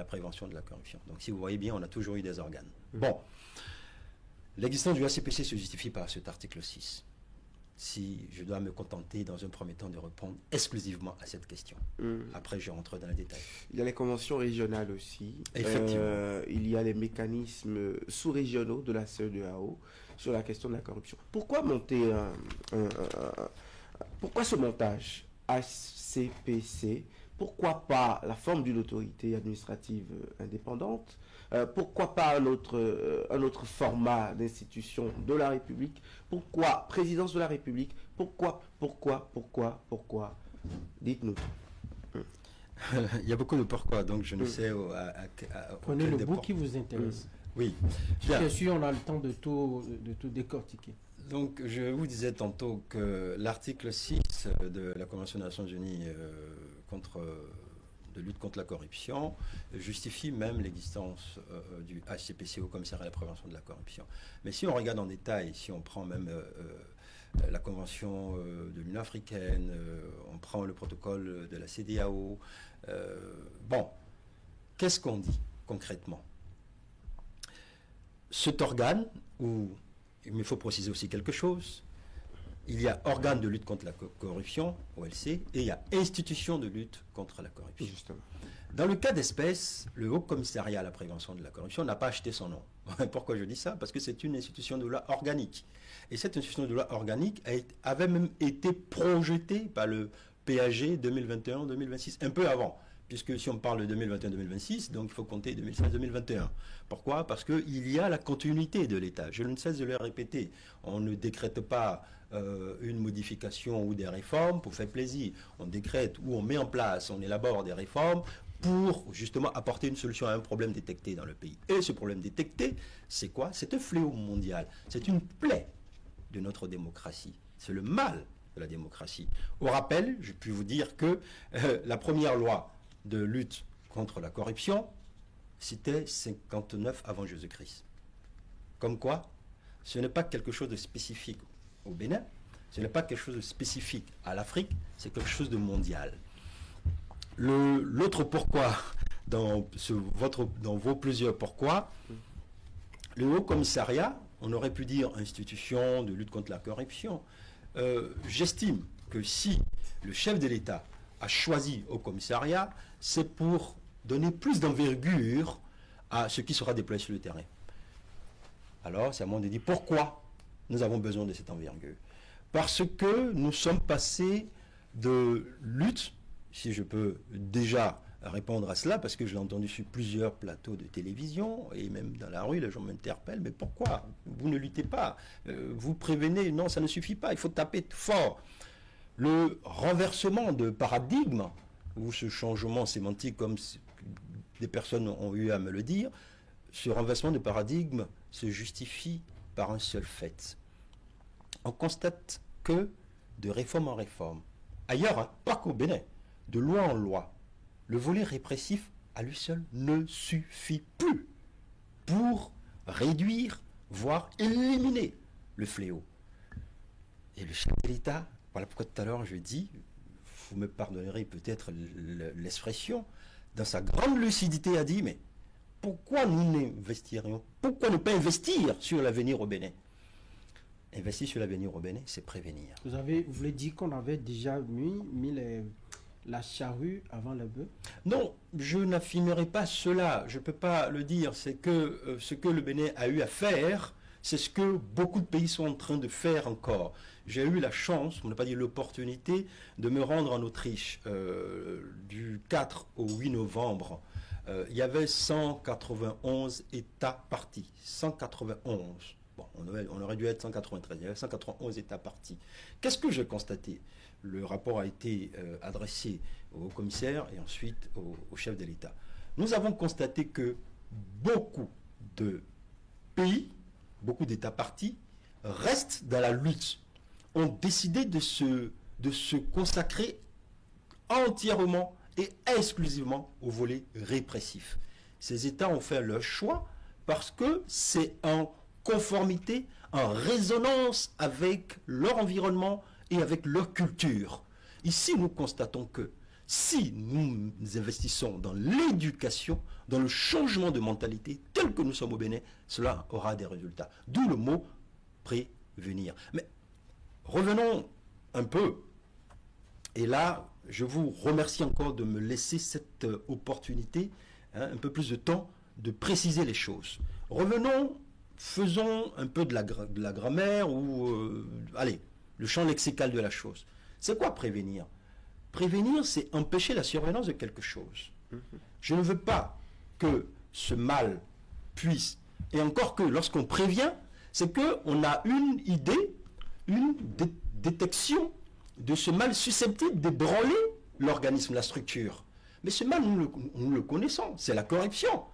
la prévention de la corruption. Donc si vous voyez bien, on a toujours eu des organes. Bon, l'existence du HCPC se justifie par cet article 6. Si je dois me contenter dans un premier temps de répondre exclusivement à cette question. Après, je rentre dans les détails. Il y a les conventions régionales aussi. Effectivement. Il y a les mécanismes sous-régionaux de la CEDEAO sur la question de la corruption. Pourquoi monter pourquoi ce montage HCPC? Pourquoi pas la forme d'une autorité administrative indépendante? Pourquoi pas un autre format d'institution de la République? Pourquoi présidence de la République? Pourquoi? Dites-nous. Il y a beaucoup de pourquoi, donc je ne sais Prenez le bout qui vous intéresse. Oui. Bien sûr, on a le temps de tout décortiquer. Donc, je vous disais tantôt que l'article 6 de la Convention des Nations Unies de lutte contre la corruption justifie même l'existence du HCPC, au commissariat à la prévention de la corruption. Mais si on regarde en détail, si on prend même la Convention de l'Union africaine, on prend le protocole de la CEDEAO, bon, qu'est-ce qu'on dit concrètement? Cet organe, il faut préciser aussi quelque chose, il y a organe de lutte contre la corruption, OLC, et il y a institution de lutte contre la corruption. Justement. Dans le cas d'espèce, le Haut Commissariat à la prévention de la corruption n'a pas acheté son nom. Pourquoi je dis ça? Parce que c'est une institution de loi organique. Et cette institution de loi organique avait même été projetée par le PAG 2021-2026, un peu avant. Puisque si on parle de 2021-2026, donc il faut compter 2016-2021. Pourquoi? Parce qu'il y a la continuité de l'État. Je ne cesse de le répéter. On ne décrète pas une modification ou des réformes pour faire plaisir. On décrète ou on met en place, on élabore des réformes pour justement apporter une solution à un problème détecté dans le pays. Et ce problème détecté, c'est quoi? C'est un fléau mondial. C'est une plaie de notre démocratie. C'est le mal de la démocratie. Au rappel, je puis vous dire que la première loi de lutte contre la corruption, c'était 59 avant Jésus-Christ. Comme quoi, ce n'est pas quelque chose de spécifique au Bénin, ce n'est pas quelque chose de spécifique à l'Afrique, c'est quelque chose de mondial. L'autre pourquoi, dans vos plusieurs pourquoi, le Haut Commissariat, on aurait pu dire institution de lutte contre la corruption, j'estime que si le chef de l'État a choisi au commissariat, c'est pour donner plus d'envergure à ce qui sera déployé sur le terrain. Alors, c'est à moi de dire pourquoi nous avons besoin de cette envergure. Parce que nous sommes passés de lutte, si je peux déjà répondre à cela, parce que je l'ai entendu sur plusieurs plateaux de télévision, et même dans la rue, les gens m'interpellent, mais pourquoi? Vous ne luttez pas, vous prévenez, non, ça ne suffit pas, il faut taper fort. Le renversement de paradigme, ou ce changement sémantique, comme des personnes ont eu à me le dire, ce renversement de paradigme se justifie par un seul fait. On constate que de réforme en réforme, ailleurs, hein, pas qu'au Bénin, de loi en loi, le volet répressif à lui seul ne suffit plus pour réduire, voire éliminer le fléau. Et le chef de l'État, voilà pourquoi tout à l'heure je dis, vous me pardonnerez peut-être l'expression, dans sa grande lucidité a dit, mais pourquoi nous n'investirions, pourquoi ne pas investir sur l'avenir au Bénin? Investir sur l'avenir au Bénin, c'est prévenir. Vous voulez dire qu'on avait déjà mis la charrue avant le bœuf? Non, je n'affirmerai pas cela, je ne peux pas le dire, c'est que ce que le Bénin a eu à faire, c'est ce que beaucoup de pays sont en train de faire encore. J'ai eu la chance, on n'a pas dit l'opportunité, de me rendre en Autriche du 4 au 8 novembre. Il y avait 191 États partis. 191. Bon, on aurait dû être 193. Il y avait 191 États partis. Qu'est-ce que j'ai constaté? Le rapport a été adressé au commissaire et ensuite au chef de l'État. Nous avons constaté que beaucoup de pays, beaucoup d'États partis, restent dans la lutte, ont décidé de se consacrer entièrement et exclusivement au volet répressif. Ces États ont fait leur choix parce que c'est en conformité, en résonance avec leur environnement et avec leur culture. Ici, nous constatons que si nous investissons dans l'éducation, dans le changement de mentalité, tel que nous sommes au Bénin, cela aura des résultats. D'où le mot prévenir. Mais revenons un peu. Et là, je vous remercie encore de me laisser cette opportunité, un peu plus de temps, de préciser les choses. Revenons, faisons un peu de la grammaire ou, allez, le champ lexical de la chose. C'est quoi prévenir? Prévenir, c'est empêcher la survenance de quelque chose. Je ne veux pas que ce mal puisse, et encore que lorsqu'on prévient, c'est qu'on a une idée, une détection de ce mal susceptible d'ébranler l'organisme, la structure. Mais ce mal, nous le connaissons, c'est la corruption.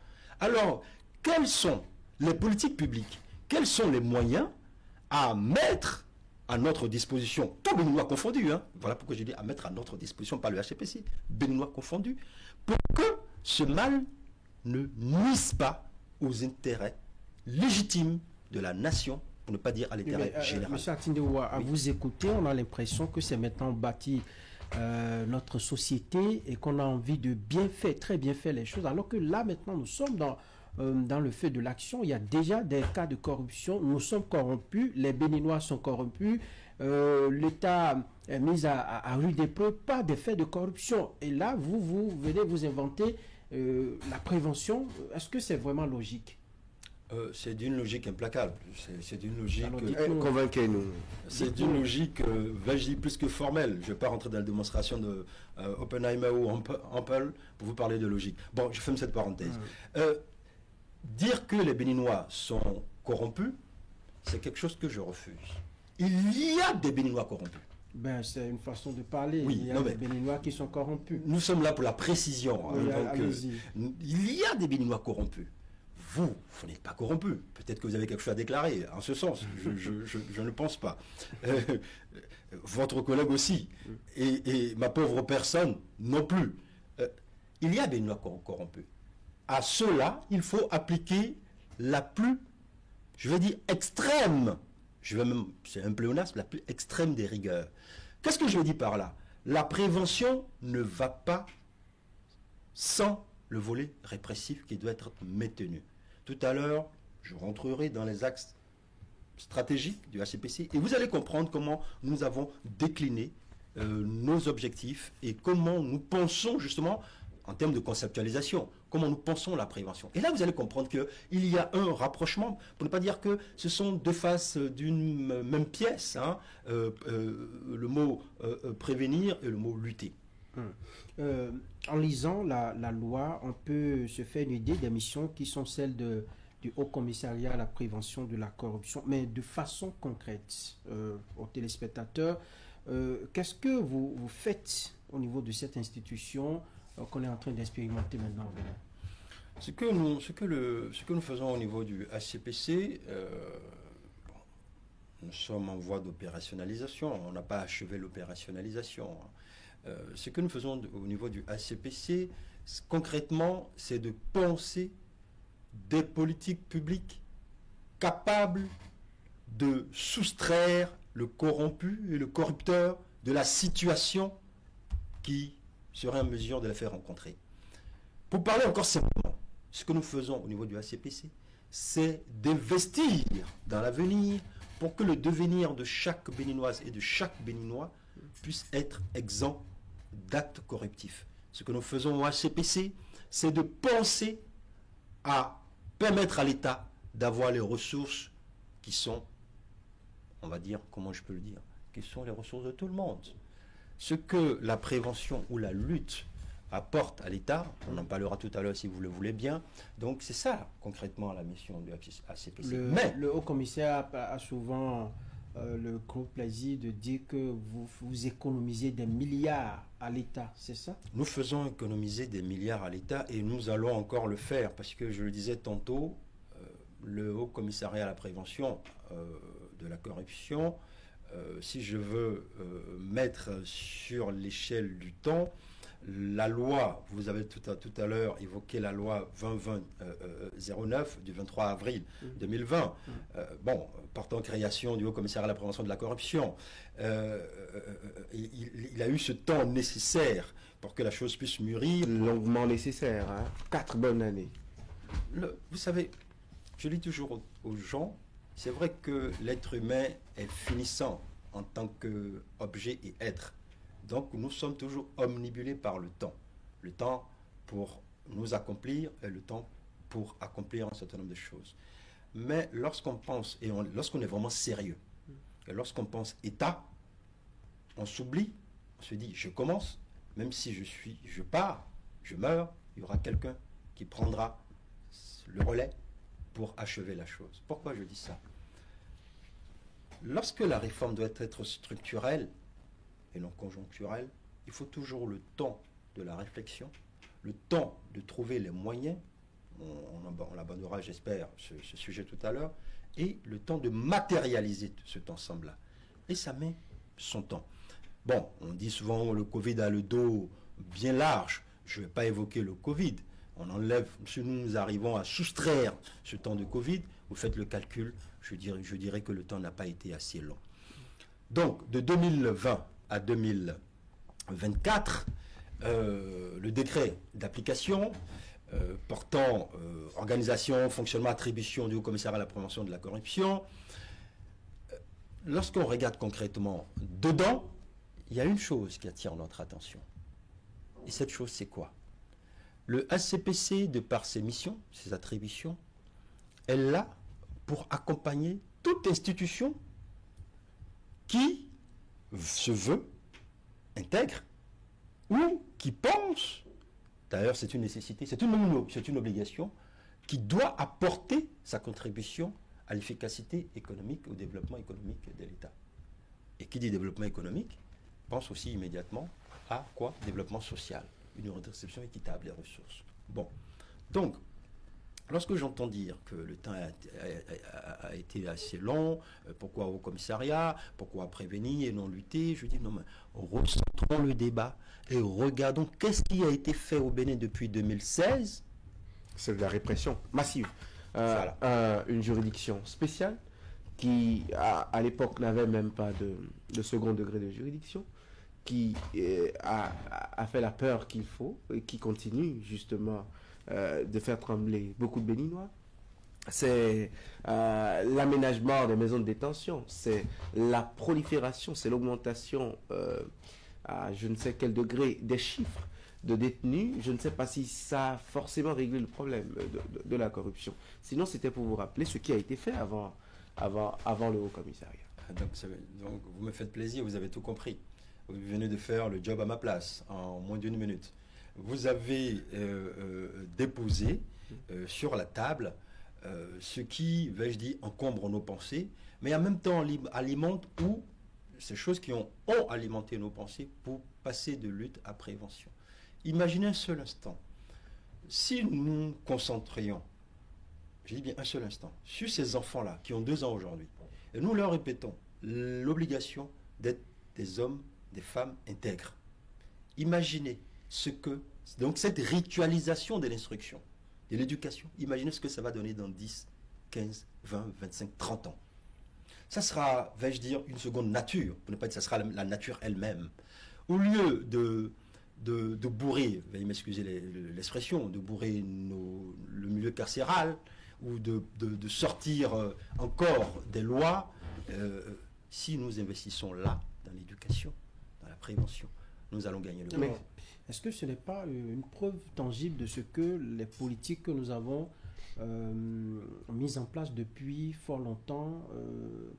Alors, quelles sont les politiques publiques, quels sont les moyens à mettre à notre disposition, tout béninois confondu, hein, voilà pourquoi je dis à mettre à notre disposition, pas le HCPC, béninois confondu, pour que ce mal ne nuise pas aux intérêts légitimes de la nation, pour ne pas dire à l'intérêt général. Monsieur Atindewa, à vous écouter, on a l'impression que c'est maintenant bâti notre société et qu'on a envie de bien faire, très bien faire les choses, alors que là maintenant nous sommes dans le fait de l'action. Il y a déjà des cas de corruption, nous sommes corrompus, les Béninois sont corrompus, l'État est mis à rude épreuve, pas des faits de corruption. Et là, vous venez vous inventer la prévention. Est-ce que c'est vraiment logique? C'est d'une logique implacable. C'est d'une logique. Convainquez-nous. C'est d'une logique, vais-je dire, plus que formelle. Je ne vais pas rentrer dans la démonstration de Oppenheimer ou Ampel pour vous parler de logique. Bon, je ferme cette parenthèse. Dire que les Béninois sont corrompus, c'est quelque chose que je refuse. Il y a des Béninois corrompus. Ben, c'est une façon de parler. Oui, il y a des Béninois qui sont corrompus. Nous sommes là pour la précision. Oui, il y a des Béninois corrompus. Vous n'êtes pas corrompu. Peut-être que vous avez quelque chose à déclarer en ce sens. Je ne pense pas. Votre collègue aussi. Et ma pauvre personne non plus. Il y a des Béninois corrompus. À ceux-là, il faut appliquer la plus, je vais dire, extrême, c'est un pléonasme, la plus extrême des rigueurs. Qu'est-ce que je veux dire par là? La prévention ne va pas sans le volet répressif qui doit être maintenu. Tout à l'heure, je rentrerai dans les axes stratégiques du HCPC et vous allez comprendre comment nous avons décliné nos objectifs et comment nous pensons justement en termes de conceptualisation, comment nous pensons la prévention. Et là, vous allez comprendre qu'il y a un rapprochement, pour ne pas dire que ce sont deux faces d'une même pièce, hein, le mot prévenir et le mot lutter. En lisant la loi, on peut se faire une idée des missions qui sont celles du Haut Commissariat à la prévention de la corruption, mais de façon concrète aux téléspectateurs. Qu'est-ce que vous faites au niveau de cette institution qu'on est en train d'expérimenter maintenant au Bénin? Ce que nous faisons au niveau du HCPC, nous sommes en voie d'opérationnalisation, on n'a pas achevé l'opérationnalisation. Ce que nous faisons au niveau du HCPC, concrètement, c'est de penser des politiques publiques capables de soustraire le corrompu et le corrupteur de la situation qui serait en mesure de les faire rencontrer. Pour parler encore simplement, ce que nous faisons au niveau du HCPC, c'est d'investir dans l'avenir pour que le devenir de chaque Béninoise et de chaque Béninois puisse être exempt d'actes corruptifs. Ce que nous faisons au HCPC, c'est de penser à permettre à l'État d'avoir les ressources qui sont, on va dire, comment je peux le dire, qui sont les ressources de tout le monde. Ce que la prévention ou la lutte apporte à l'État, on en parlera tout à l'heure si vous le voulez bien, donc c'est ça concrètement la mission du HCPC. Mais le Haut Commissaire a souvent le gros plaisir de dire que vous économisez des milliards à l'État, c'est ça? Nous faisons économiser des milliards à l'État et nous allons encore le faire parce que je le disais tantôt, le Haut Commissariat à la prévention de la corruption, si je veux mettre sur l'échelle du temps, la loi, vous avez tout à l'heure évoqué la loi 2020-09 du 23 avril 2020, portant création du Haut Commissariat à la prévention de la corruption. Il a eu ce temps nécessaire pour que la chose puisse mûrir. Longuement nécessaire, hein. 4 bonnes années. Vous savez, je dis toujours aux gens, c'est vrai que l'être humain est finissant en tant qu'objet et être. Donc nous sommes toujours omnibulés par le temps. Le temps pour nous accomplir et le temps pour accomplir un certain nombre de choses. Mais lorsqu'on pense, et lorsqu'on est vraiment sérieux, et lorsqu'on pense État, on s'oublie, on se dit, je commence, même si je pars, je meurs, il y aura quelqu'un qui prendra le relais pour achever la chose. Pourquoi je dis ça? Lorsque la réforme doit être structurelle et non conjoncturelle, il faut toujours le temps de la réflexion, le temps de trouver les moyens, on abordera, j'espère, ce sujet tout à l'heure, et le temps de matérialiser cet ensemble-là. Et ça met son temps. Bon, on dit souvent le Covid a le dos bien large. Je ne vais pas évoquer le Covid. On enlève, si nous arrivons à soustraire ce temps de Covid, vous faites le calcul, je dirais que le temps n'a pas été assez long. Donc, de 2020 à 2024, le décret d'application portant organisation, fonctionnement, attribution du Haut Commissariat à la prévention de la corruption, lorsqu'on regarde concrètement dedans, il y a une chose qui attire notre attention. Et cette chose, c'est quoi? Le HCPC, de par ses missions, ses attributions, est là pour accompagner toute institution qui se veut intègre ou qui pense, d'ailleurs c'est une nécessité, c'est une obligation, qui doit apporter sa contribution à l'efficacité économique, au développement économique de l'État. Et qui dit développement économique, pense aussi immédiatement à quoi? Développement social, une redistribution équitable des ressources. Bon, donc, lorsque j'entends dire que le temps a été assez long, pourquoi au commissariat, pourquoi prévenir et non lutter, je dis non, mais recentrons le débat et regardons qu'est-ce qui a été fait au Bénin depuis 2016. C'est de la répression massive. Voilà. Une juridiction spéciale qui, à l'époque, n'avait même pas de second degré de juridiction, qui a fait la peur qu'il faut et qui continue justement de faire trembler beaucoup de Béninois. C'est l'aménagement des maisons de détention, c'est la prolifération, c'est l'augmentation à je ne sais quel degré des chiffres de détenus. Je ne sais pas si ça a forcément réglé le problème de la corruption. Sinon, c'était pour vous rappeler ce qui a été fait avant le Haut Commissariat. Donc, vous me faites plaisir, vous avez tout compris. Vous venez de faire le job à ma place en moins d'1 minute. Vous avez déposé sur la table ce qui, vais-je dire, encombre nos pensées, mais en même temps alimente ou ces choses qui ont alimenté nos pensées pour passer de lutte à prévention. Imaginez un seul instant, si nous concentrions, je dis bien un seul instant, sur ces enfants-là qui ont 2 ans aujourd'hui, et nous leur répétons l'obligation d'être des hommes, des femmes intègres. Imaginez donc cette ritualisation de l'instruction, de l'éducation, imaginez ce que ça va donner dans 10, 15, 20, 25, 30 ans. Ça sera, vais-je dire, une seconde nature, pour ne pas dire ça sera la nature elle-même. Au lieu de bourrer, veuillez m'excuser l'expression, de bourrer le milieu carcéral, ou de sortir encore des lois, si nous investissons là, dans l'éducation, dans la prévention, nous allons gagner le monde. Est-ce que ce n'est pas une preuve tangible de ce que les politiques que nous avons mises en place depuis fort longtemps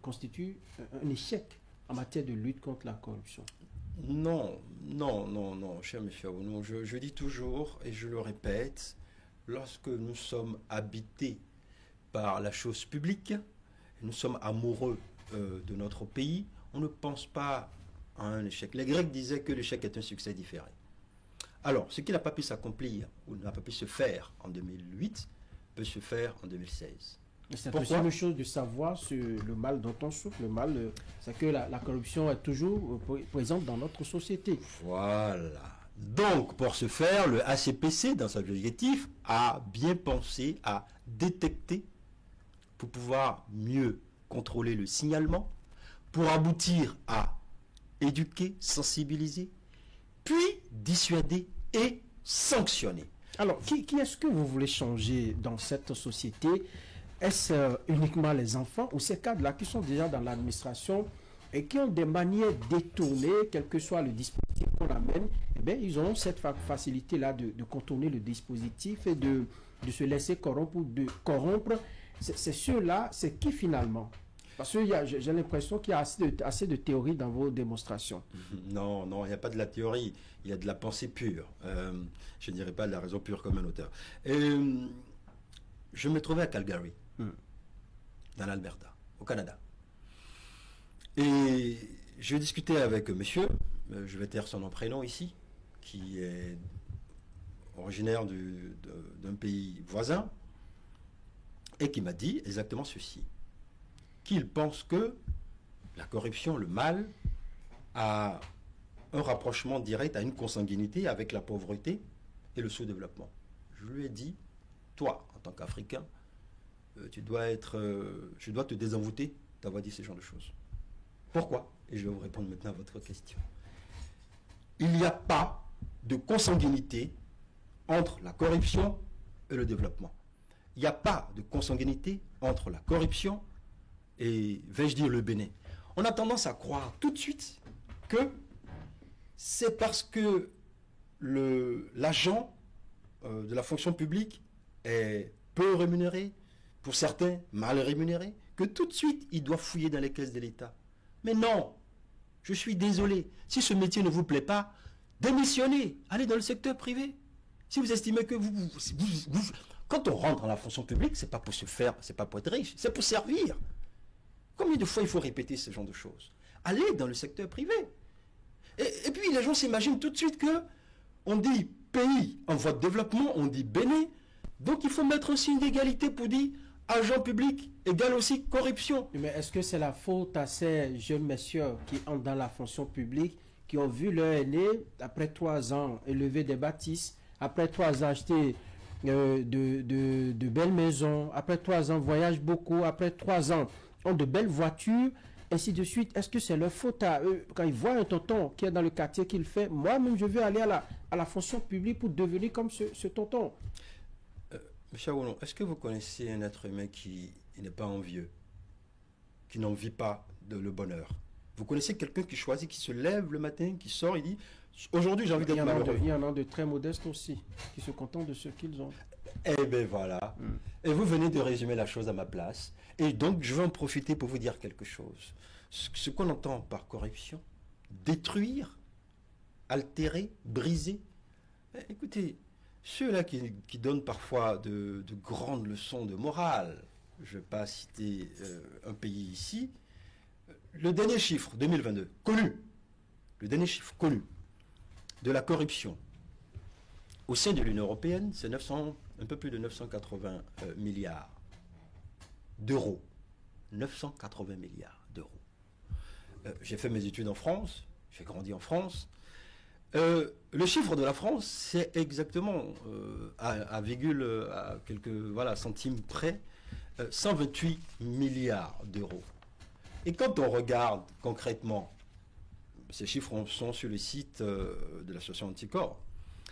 constituent un échec en matière de lutte contre la corruption? Non, cher monsieur Aounou, je dis toujours, et je le répète, lorsque nous sommes habités par la chose publique, nous sommes amoureux de notre pays, on ne pense pas à un échec. Les Grecs disaient que l'échec est un succès différé. Alors, ce qui n'a pas pu s'accomplir ou n'a pas pu se faire en 2008 peut se faire en 2016. C'est aussi une chose de savoir le mal dont on souffre. Le mal, c'est que la corruption est toujours présente dans notre société. Voilà. Donc, pour ce faire, le HCPC, dans son objectif, a bien pensé à détecter pour pouvoir mieux contrôler le signalement, pour aboutir à éduquer, sensibiliser, puis dissuader et sanctionner. Alors, qui est-ce que vous voulez changer dans cette société? Est-ce uniquement les enfants ou ces cadres-là qui sont déjà dans l'administration et qui ont des manières détournées, quel que soit le dispositif qu'on amène, eh bien, ils ont cette facilité-là de contourner le dispositif et de se laisser corrompre ou de corrompre. C'est ceux-là, c'est qui finalement? Parce que j'ai l'impression qu'il y a assez de théorie dans vos démonstrations. Non, non, il n'y a pas de la théorie, il y a de la pensée pure. Je ne dirais pas de la raison pure comme un auteur. Je me trouvais à Calgary, dans l'Alberta, au Canada. Et je discutais avec monsieur, je vais taire son nom prénom ici, qui est originaire d'un pays voisin, et qui m'a dit exactement ceci. Qu'il pense que la corruption, le mal, a un rapprochement direct, à une consanguinité avec la pauvreté et le sous-développement. Je lui ai dit, toi, en tant qu'Africain, je dois te désenvoûter d'avoir dit ce genre de choses. Pourquoi? Et je vais vous répondre maintenant à votre question. Il n'y a pas de consanguinité entre la corruption et le développement. Il n'y a pas de consanguinité entre la corruption et, vais-je dire, le Bénin. On a tendance à croire tout de suite que c'est parce que l'agent de la fonction publique est peu rémunéré, pour certains mal rémunéré, que tout de suite il doit fouiller dans les caisses de l'État. Mais non, je suis désolé. Si ce métier ne vous plaît pas, démissionnez, allez dans le secteur privé. Si vous estimez que quand on rentre dans la fonction publique, c'est pas pour se faire, c'est pas pour être riche, c'est pour servir. Combien de fois il faut répéter ce genre de choses? Allez dans le secteur privé. Et puis les gens s'imaginent tout de suite que on dit pays en voie de développement, on dit Bénin. Donc il faut mettre un signe d'égalité pour dire agent public égale aussi corruption. Mais est-ce que c'est la faute à ces jeunes messieurs qui entrent dans la fonction publique, qui ont vu leur aîné, après 3 ans, élever des bâtisses, après 3 ans, acheter de belles maisons, après 3 ans, voyagent beaucoup, après 3 ans, ont de belles voitures, ainsi de suite? Est-ce que c'est leur faute à eux? Quand ils voient un tonton qui est dans le quartier qu'il fait, moi-même, je veux aller à la fonction publique pour devenir comme ce tonton. Monsieur Awolon, est-ce que vous connaissez un être humain qui n'est pas envieux, qui n'envie pas le bonheur? Vous connaissez quelqu'un qui choisit, qui se lève le matin, qui sort, il dit aujourd'hui j'ai envie d'être malheureux. Il y en a de très modestes aussi, qui se contentent de ce qu'ils ont. Eh bien voilà. Et vous venez de résumer la chose à ma place. Et donc je vais en profiter pour vous dire quelque chose. Ce qu'on entend par corruption, détruire, altérer, briser. Écoutez, ceux-là qui donnent parfois de grandes leçons de morale, je ne vais pas citer un pays ici, le dernier chiffre, 2022, connu, le dernier chiffre connu de la corruption au sein de l'Union européenne, c'est un peu plus de 980 milliards d'euros. 980 milliards d'euros. J'ai fait mes études en France, j'ai grandi en France. Le chiffre de la France, c'est exactement à quelques centimes près, 128 milliards d'euros. Et quand on regarde concrètement, ces chiffres sont sur le site de l'association Anticorps,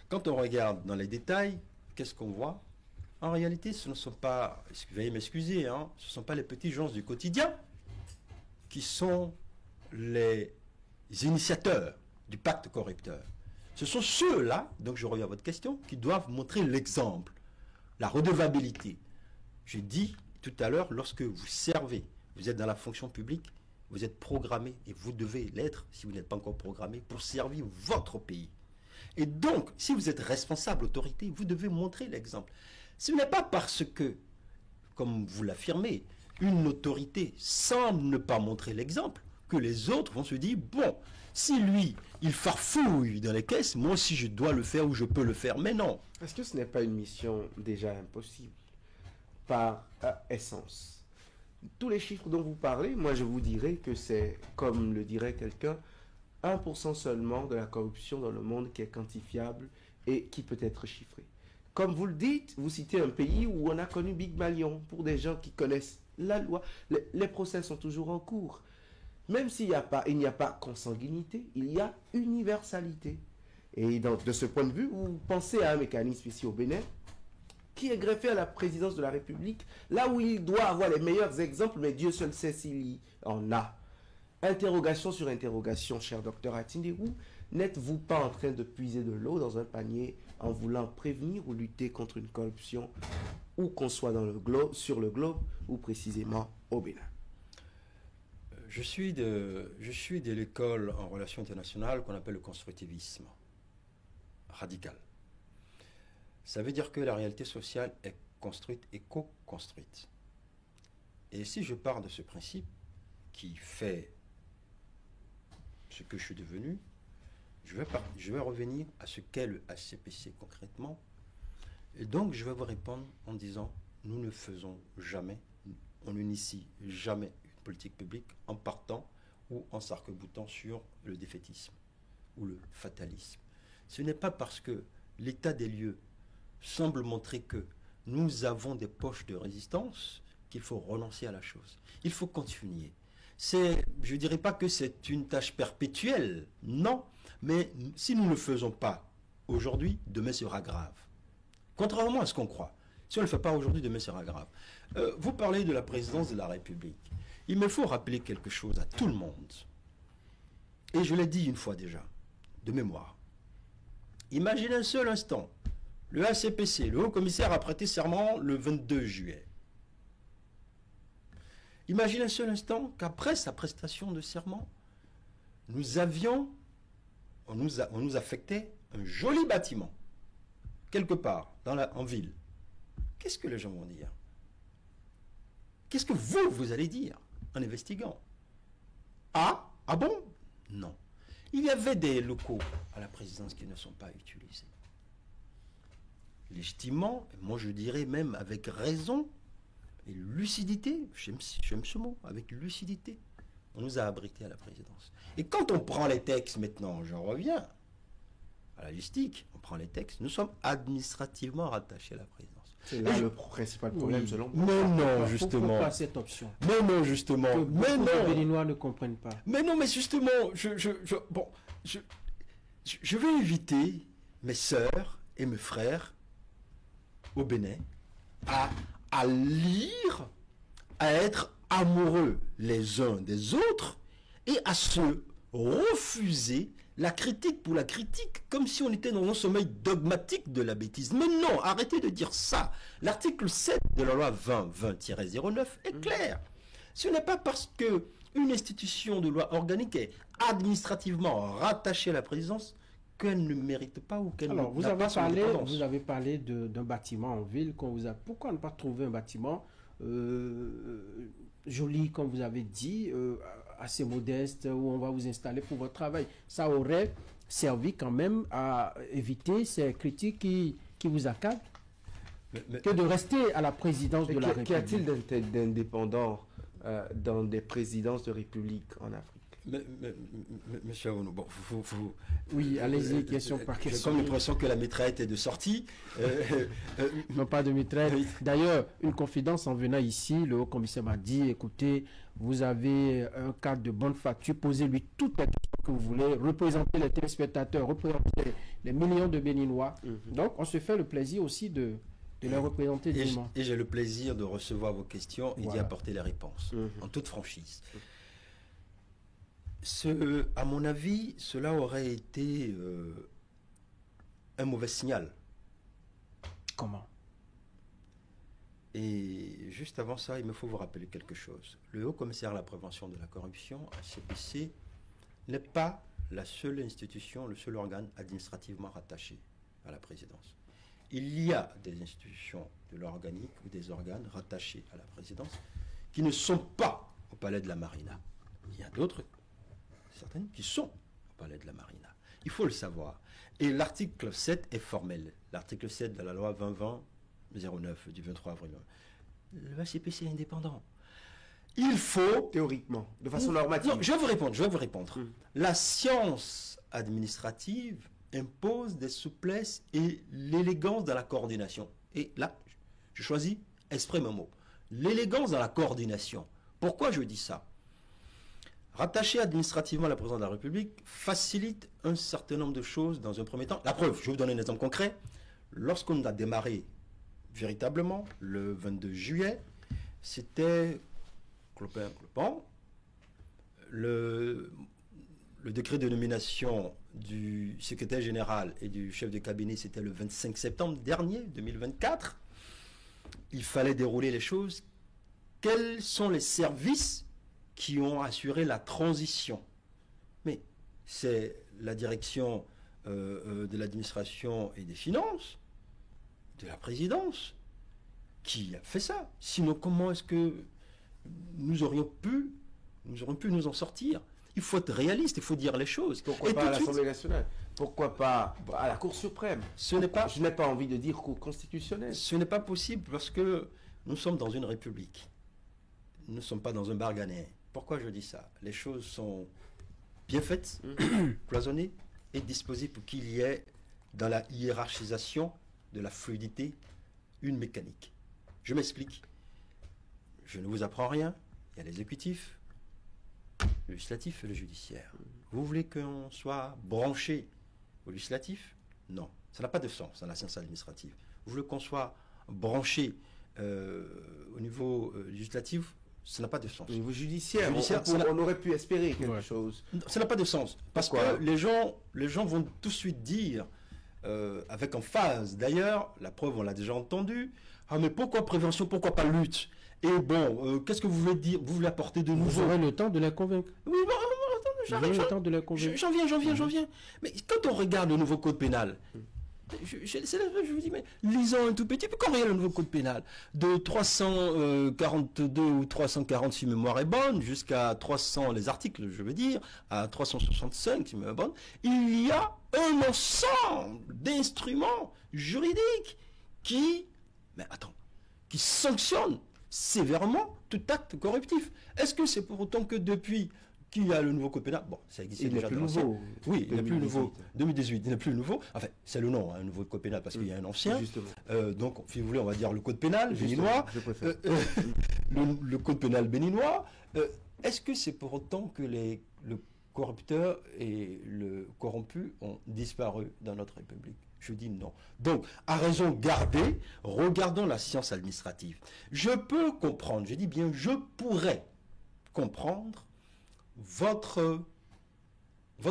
quand on regarde dans les détails, qu'est-ce qu'on voit? En réalité, ce ne sont pas, veuillez m'excuser, hein, ce ne sont pas les petits gens du quotidien qui sont les initiateurs du pacte corrupteur. Ce sont ceux-là, donc je reviens à votre question, qui doivent montrer l'exemple, la redevabilité. J'ai dit tout à l'heure, lorsque vous servez, vous êtes dans la fonction publique, vous êtes programmé, et vous devez l'être, si vous n'êtes pas encore programmé, pour servir votre pays. Et donc, si vous êtes responsable, autorité, vous devez montrer l'exemple. Ce n'est pas parce que, comme vous l'affirmez, une autorité semble ne pas montrer l'exemple que les autres vont se dire, bon, si lui, il farfouille dans les caisses, moi aussi je dois le faire ou je peux le faire. Mais non. Est-ce que ce n'est pas une mission déjà impossible par essence? Tous les chiffres dont vous parlez, moi je vous dirais que c'est, comme le dirait quelqu'un, 1% seulement de la corruption dans le monde qui est quantifiable et qui peut être chiffré. Comme vous le dites, vous citez un pays où on a connu Big Malion. Pour des gens qui connaissent la loi, les procès sont toujours en cours. Même s'il n'y a pas consanguinité, il y a universalité. Et de ce point de vue, vous pensez à un mécanisme ici au Bénin qui est greffé à la présidence de la République, là où il doit avoir les meilleurs exemples, mais Dieu seul sait s'il y en a. Interrogation sur interrogation, cher docteur Atindirou, n'êtes-vous pas en train de puiser de l'eau dans un panier en voulant prévenir ou lutter contre une corruption, où qu'on soit sur le globe ou précisément au Bénin? Je suis de l'école en relations internationales qu'on appelle le constructivisme radical. Ça veut dire que la réalité sociale est construite et co-construite. Et si je pars de ce principe qui fait ce que je suis devenu, je vais revenir à ce qu'est le HCPC concrètement. Et donc, je vais vous répondre en disant, nous ne faisons jamais, on n'initie jamais une politique publique en partant ou en s'arc-boutant sur le défaitisme ou le fatalisme. Ce n'est pas parce que l'état des lieux semble montrer que nous avons des poches de résistance qu'il faut renoncer à la chose. Il faut continuer. Je ne dirais pas que c'est une tâche perpétuelle, non, mais si nous ne le faisons pas aujourd'hui, demain sera grave. Contrairement à ce qu'on croit. Si on ne le fait pas aujourd'hui, demain sera grave. Vous parlez de la présidence de la République. Il me faut rappeler quelque chose à tout le monde. Et je l'ai dit une fois déjà, de mémoire. Imaginez un seul instant. Le HCPC, le haut-commissaire, a prêté serment le 22 juillet. Imaginez un seul instant qu'après sa prestation de serment, on nous affectait un joli bâtiment, quelque part, en ville. Qu'est-ce que les gens vont dire? Qu'est-ce que vous allez dire en investiguant? Ah bon? Non. Il y avait des locaux à la présidence qui ne sont pas utilisés. Légitimement, moi je dirais même avec raison et lucidité, j'aime ce mot, avec lucidité, on nous a abrités à la présidence. Et quand on prend les textes maintenant, j'en reviens à la logistique, on prend les textes, nous sommes administrativement rattachés à la présidence. C'est là le principal problème, selon vous. Mais non, justement. Pourquoi cette option? Mais non, justement. Que mais non. Les Béninois ne comprennent pas. Mais non, mais justement, je vais inviter mes sœurs et mes frères au Bénin à lire, à être amoureux les uns des autres et à se refuser la critique pour la critique, comme si on était dans un sommeil dogmatique de la bêtise. Mais non, arrêtez de dire ça. L'article 7 de la loi 2020-09 est clair. Ce n'est pas parce qu'une institution de loi organique est administrativement rattachée à la présidence qu'elle ne mérite pas ou qu'elle n'a pas son indépendance. Vous avez parlé d'un bâtiment en ville qu'on vous a... Pourquoi ne pas trouver un bâtiment joli, comme vous avez dit, assez modeste, où on va vous installer pour votre travail? Ça aurait servi quand même à éviter ces critiques qui vous accablent, que de rester à la présidence de la République. Qu'y a-t-il d'indépendant dans des présidences de République en Afrique? Monsieur Aounou, bon, oui, allez-y, question par question. J'ai comme l'impression que la mitraillette est de sortie. Non, pas de mitraillette. Oui. D'ailleurs, une confidence en venant ici, le haut-commissaire m'a dit, écoutez, vous avez un cadre de bonne facture, posez-lui toutes les questions que vous voulez, représentez les téléspectateurs, représentez les millions de Béninois. Donc, on se fait le plaisir aussi de les représenter dignement. Et j'ai le plaisir de recevoir vos questions et d'y apporter les réponses, en toute franchise. À mon avis, cela aurait été un mauvais signal. Comment? Et juste avant ça, il me faut vous rappeler quelque chose. Le Haut-Commissaire à la prévention de la corruption, HCPC, n'est pas la seule institution, le seul organe administrativement rattaché à la présidence. Il y a des institutions de l'organique ou des organes rattachés à la présidence qui ne sont pas au palais de la Marina. Il y a d'autres, certaines, qui sont au palais de la Marina. Il faut le savoir. Et l'article 7 est formel. L'article 7 de la loi 2020-09 du 23 avril. Le HCPC est indépendant. Il faut... Théoriquement, de façon normative. Non, je vais vous répondre. La science administrative impose des souplesses et l'élégance dans la coordination. Et là, je choisis exprès mon mot. L'élégance dans la coordination. Pourquoi je dis ça? rattacher administrativement la présidence de la République facilite un certain nombre de choses dans un premier temps. La preuve, je vais vous donner un exemple concret. Lorsqu'on a démarré véritablement le 22 juillet, c'était clopin. Le décret de nomination du secrétaire général et du chef de cabinet, c'était le 25 septembre dernier, 2024. Il fallait dérouler les choses. Quels sont les services qui ont assuré la transition? Mais c'est la direction de l'administration et des finances, de la présidence, qui a fait ça. Sinon, comment est-ce que nous aurions pu nous en sortir? Il faut être réaliste, il faut dire les choses. Pourquoi pas à l'Assemblée nationale? Pourquoi pas à la Cour suprême? Je n'ai pas envie de dire Cour constitutionnelle. Ce n'est pas possible parce que nous sommes dans une république. Nous ne sommes pas dans un barganet. Pourquoi je dis ça? Les choses sont bien faites, cloisonnées et disposées pour qu'il y ait dans la hiérarchisation de la fluidité une mécanique. Je m'explique. Je ne vous apprends rien. Il y a l'exécutif, le législatif et le judiciaire. Vous voulez qu'on soit branché au législatif? Non. Ça n'a pas de sens dans la science administrative. Vous voulez qu'on soit branché au niveau législatif? Ça n'a pas de sens. Au niveau judiciaire, on aurait pu espérer quelque chose. Ça n'a pas de sens. Parce que les gens vont tout de suite dire, avec emphase, d'ailleurs, la preuve, on l'a déjà entendu, ah mais pourquoi prévention, pourquoi pas lutte? Et bon, qu'est-ce que vous voulez dire? Vous voulez apporter de nouveau? Vous aurez le temps de la convaincre. Oui, j'en viens. Mais quand on regarde le nouveau code pénal, je vous dis, mais lisons un tout petit peu. Quand on regarde le nouveau code pénal, de 342 ou 340 si mémoire est bonne, jusqu'à 300, les articles, je veux dire, à 365 si mémoire est bonne, il y a un ensemble d'instruments juridiques qui sanctionnent sévèrement tout acte corruptif. Est-ce que c'est pour autant que depuis qu'il y a le nouveau code pénal, bon, ça existait déjà de l'ancien. Oui, il n'est plus nouveau. 2018, il n'est plus nouveau. Enfin, c'est le nom, un nouveau code pénal, parce qu'il y a un ancien. Donc, si vous voulez, on va dire le code pénal béninois. Le code pénal béninois. Est-ce que c'est pour autant que le corrupteur et le corrompu ont disparu dans notre République? Je dis non. Donc, à raison gardée, regardons la science administrative. Je peux comprendre, je dis bien, je pourrais comprendre votre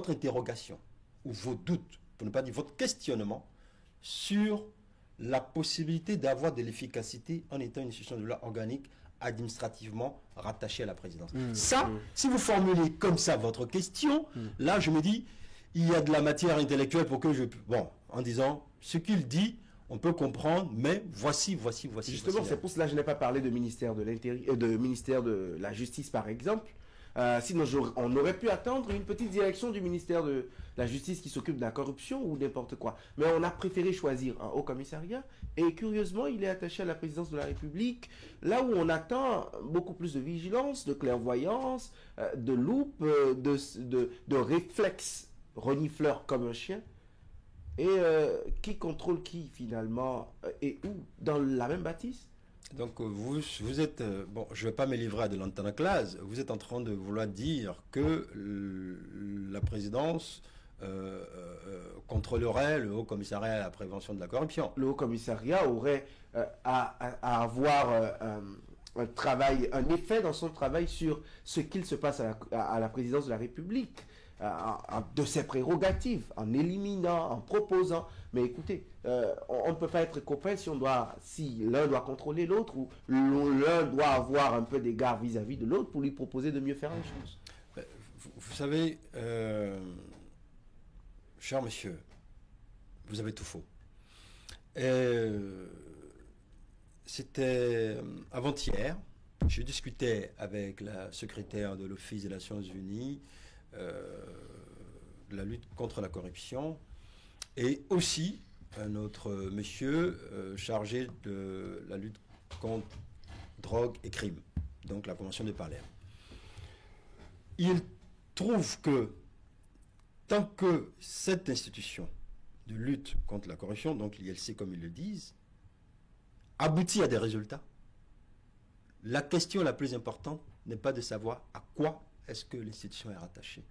interrogation ou vos doutes, pour ne pas dire votre questionnement, sur la possibilité d'avoir de l'efficacité en étant une institution de loi organique administrativement rattachée à la présidence. Si vous formulez comme ça votre question, là je me dis, il y a de la matière intellectuelle pour que je... Bon, en disant, ce qu'il dit, on peut comprendre, mais voici. Justement, c'est pour cela que je n'ai pas parlé de ministère de l'Intérieur, de ministère de la Justice, par exemple. Sinon, on aurait pu attendre une petite direction du ministère de la Justice qui s'occupe de la corruption ou n'importe quoi. Mais on a préféré choisir un haut commissariat. Et curieusement, il est attaché à la présidence de la République, là où on attend beaucoup plus de vigilance, de clairvoyance, de loupe, de réflexe renifleur comme un chien. Et qui contrôle qui finalement et où? Dans la même bâtisse? Donc vous êtes, bon, je ne vais pas me livrer à de l'antanaclase, vous êtes en train de vouloir dire que la présidence contrôlerait le Haut Commissariat à la prévention de la corruption. Le Haut Commissariat aurait à avoir un effet dans son travail sur ce qu'il se passe à la présidence de la République. De ses prérogatives, en éliminant, en proposant. Mais écoutez, on ne peut pas être copains si l'un doit contrôler l'autre ou l'un doit avoir un peu d'égard vis-à-vis de l'autre pour lui proposer de mieux faire les choses. Vous savez, cher monsieur, vous avez tout faux. C'était avant-hier, je discutais avec la secrétaire de l'Office des Nations Unies de la lutte contre la corruption et aussi un autre monsieur chargé de la lutte contre drogue et crime, donc la Convention de Palerme. Il trouve que tant que cette institution de lutte contre la corruption, donc l'ILC comme ils le disent, aboutit à des résultats, la question la plus importante n'est pas de savoir à quoi est-ce que l'institution est rattachée?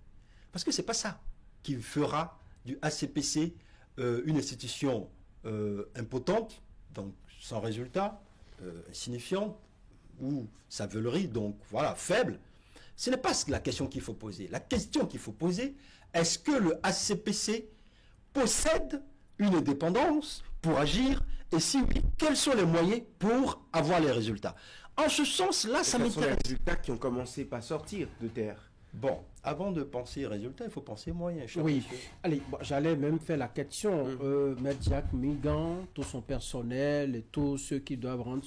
Parce que ce n'est pas ça qui fera du ACPC une institution impotente, donc sans résultat, insignifiante, ou sa veulerie, donc voilà, faible. Ce n'est pas la question qu'il faut poser. La question qu'il faut poser, est-ce que le ACPC possède une indépendance pour agir? Et si oui, quels sont les moyens pour avoir les résultats? En ce sens-là, ça m'intéresse. Quels sont les résultats qui ont commencé par sortir de terre? Bon, avant de penser résultats, il faut penser moyens. Oui, allez, bon, j'allais même faire la question. Maître Jacques Migan, tout son personnel et tous ceux qui doivent rendre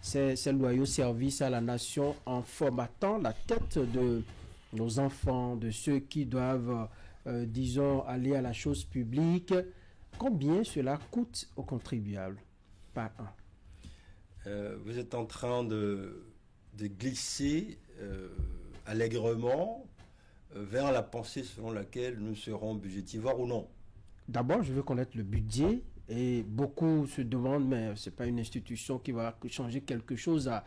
ces loyaux services à la nation en formatant la tête de nos enfants, de ceux qui doivent, disons, aller à la chose publique. Combien cela coûte aux contribuables par an? Vous êtes en train de glisser allègrement vers la pensée selon laquelle nous serons budgétivores ou non. D'abord, je veux connaître le budget. Et beaucoup se demandent, mais ce n'est pas une institution qui va changer quelque chose à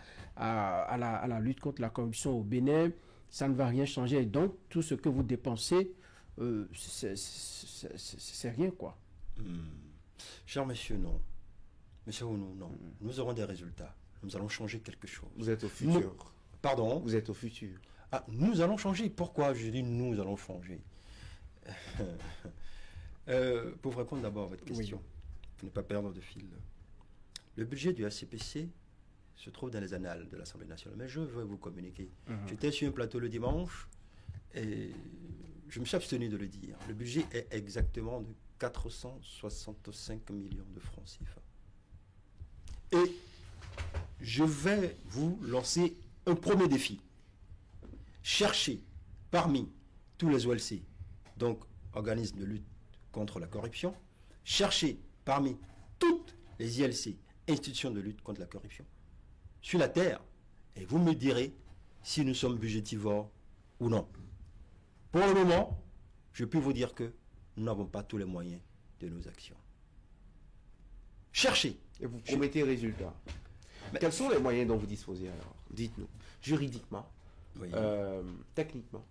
la lutte contre la corruption au Bénin. Ça ne va rien changer. Et donc, tout ce que vous dépensez, c'est rien, quoi. Cher monsieur, non. Monsieur Ounou, non. Nous aurons des résultats. Nous allons changer quelque chose. Vous êtes au futur. Pardon? Vous êtes au futur. Ah, nous allons changer. Pourquoi je dis nous allons changer? Pour vous répondre d'abord à votre question, pour ne pas perdre de fil. Le budget du ACPC se trouve dans les annales de l'Assemblée nationale. Mais je veux vous communiquer. J'étais sur un plateau le dimanche et je me suis abstenu de le dire. Le budget est exactement de 465 millions de francs CFA. Et je vais vous lancer un premier défi. Cherchez parmi tous les OLC, donc organismes de lutte contre la corruption, cherchez parmi toutes les ILC, institutions de lutte contre la corruption, sur la terre, et vous me direz si nous sommes budgétivores ou non. Pour le moment, je peux vous dire que nous n'avons pas tous les moyens de nos actions. Cherchez. Et vous promettez résultats. Mais quels sont les moyens dont vous disposez alors? Dites-nous. Juridiquement, techniquement,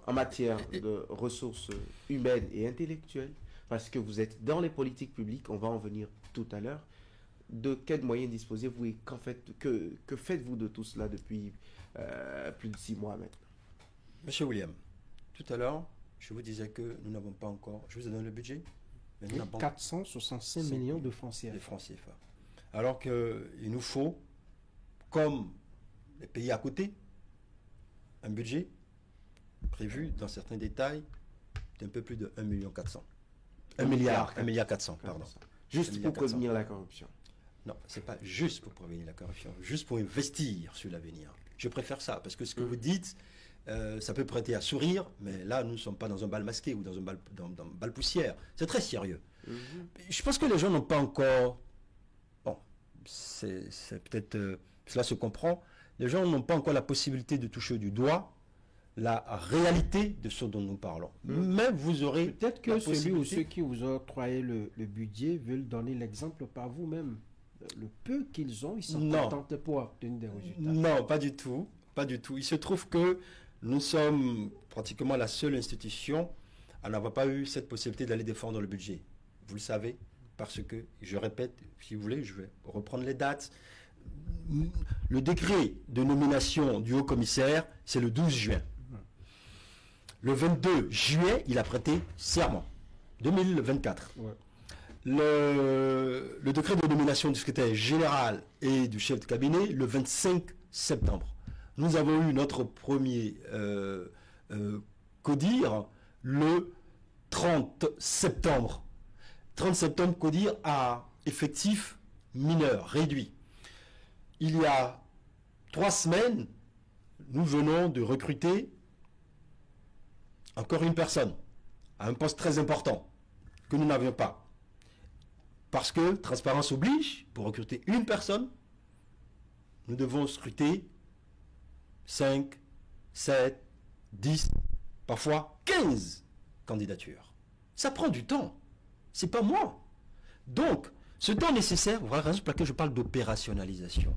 en matière de ressources humaines et intellectuelles, parce que vous êtes dans les politiques publiques, on va en venir tout à l'heure. De quels moyens disposez-vous et que faites-vous de tout cela depuis plus de 6 mois maintenant? Monsieur William, tout à l'heure, je vous disais que nous n'avons pas encore... Je vous ai donné le budget, mais nous n'avons 465 millions de francs CFA. De francs CFA. Alors qu'il nous faut, comme les pays à côté, un budget prévu dans certains détails d'un peu plus de 1,4 million. 1 milliard 400, pardon. Juste pour prévenir la corruption. Non, ce n'est pas juste pour prévenir la corruption, juste pour investir sur l'avenir. Je préfère ça, parce que ce que vous dites, ça peut prêter à sourire, mais là, nous ne sommes pas dans un bal masqué ou dans un bal poussière. C'est très sérieux. Je pense que les gens n'ont pas encore... Bon, c'est peut-être... cela se comprend. Les gens n'ont pas encore la possibilité de toucher du doigt la réalité de ce dont nous parlons. Mais vous aurez... Peut-être que celui ou ceux qui vous ont octroyé le budget veulent donner l'exemple par vous-même. Le peu qu'ils ont, ils sont contents pour obtenir des résultats. Non, pas du tout. Pas du tout. Il se trouve que nous sommes pratiquement la seule institution à n'avoir pas eu cette possibilité d'aller défendre le budget. Vous le savez, parce que, je répète, si vous voulez, je vais reprendre les dates. Le décret de nomination du haut-commissaire, c'est le 12 juin. Le 22 juillet, il a prêté serment. 2024. Ouais. Le décret de nomination du secrétaire général et du chef de cabinet, le 25 septembre. Nous avons eu notre premier CODIR le 30 septembre. 30 septembre, CODIR à effectif mineur, réduit. Il y a 3 semaines, nous venons de recruter encore une personne à un poste très important que nous n'avions pas. Parce que, transparence oblige, pour recruter une personne, nous devons scruter 5, 7, 10, parfois 15 candidatures. Ça prend du temps. C'est pas moi. Donc, ce temps nécessaire, voilà la raison pour laquelle je parle d'opérationnalisation.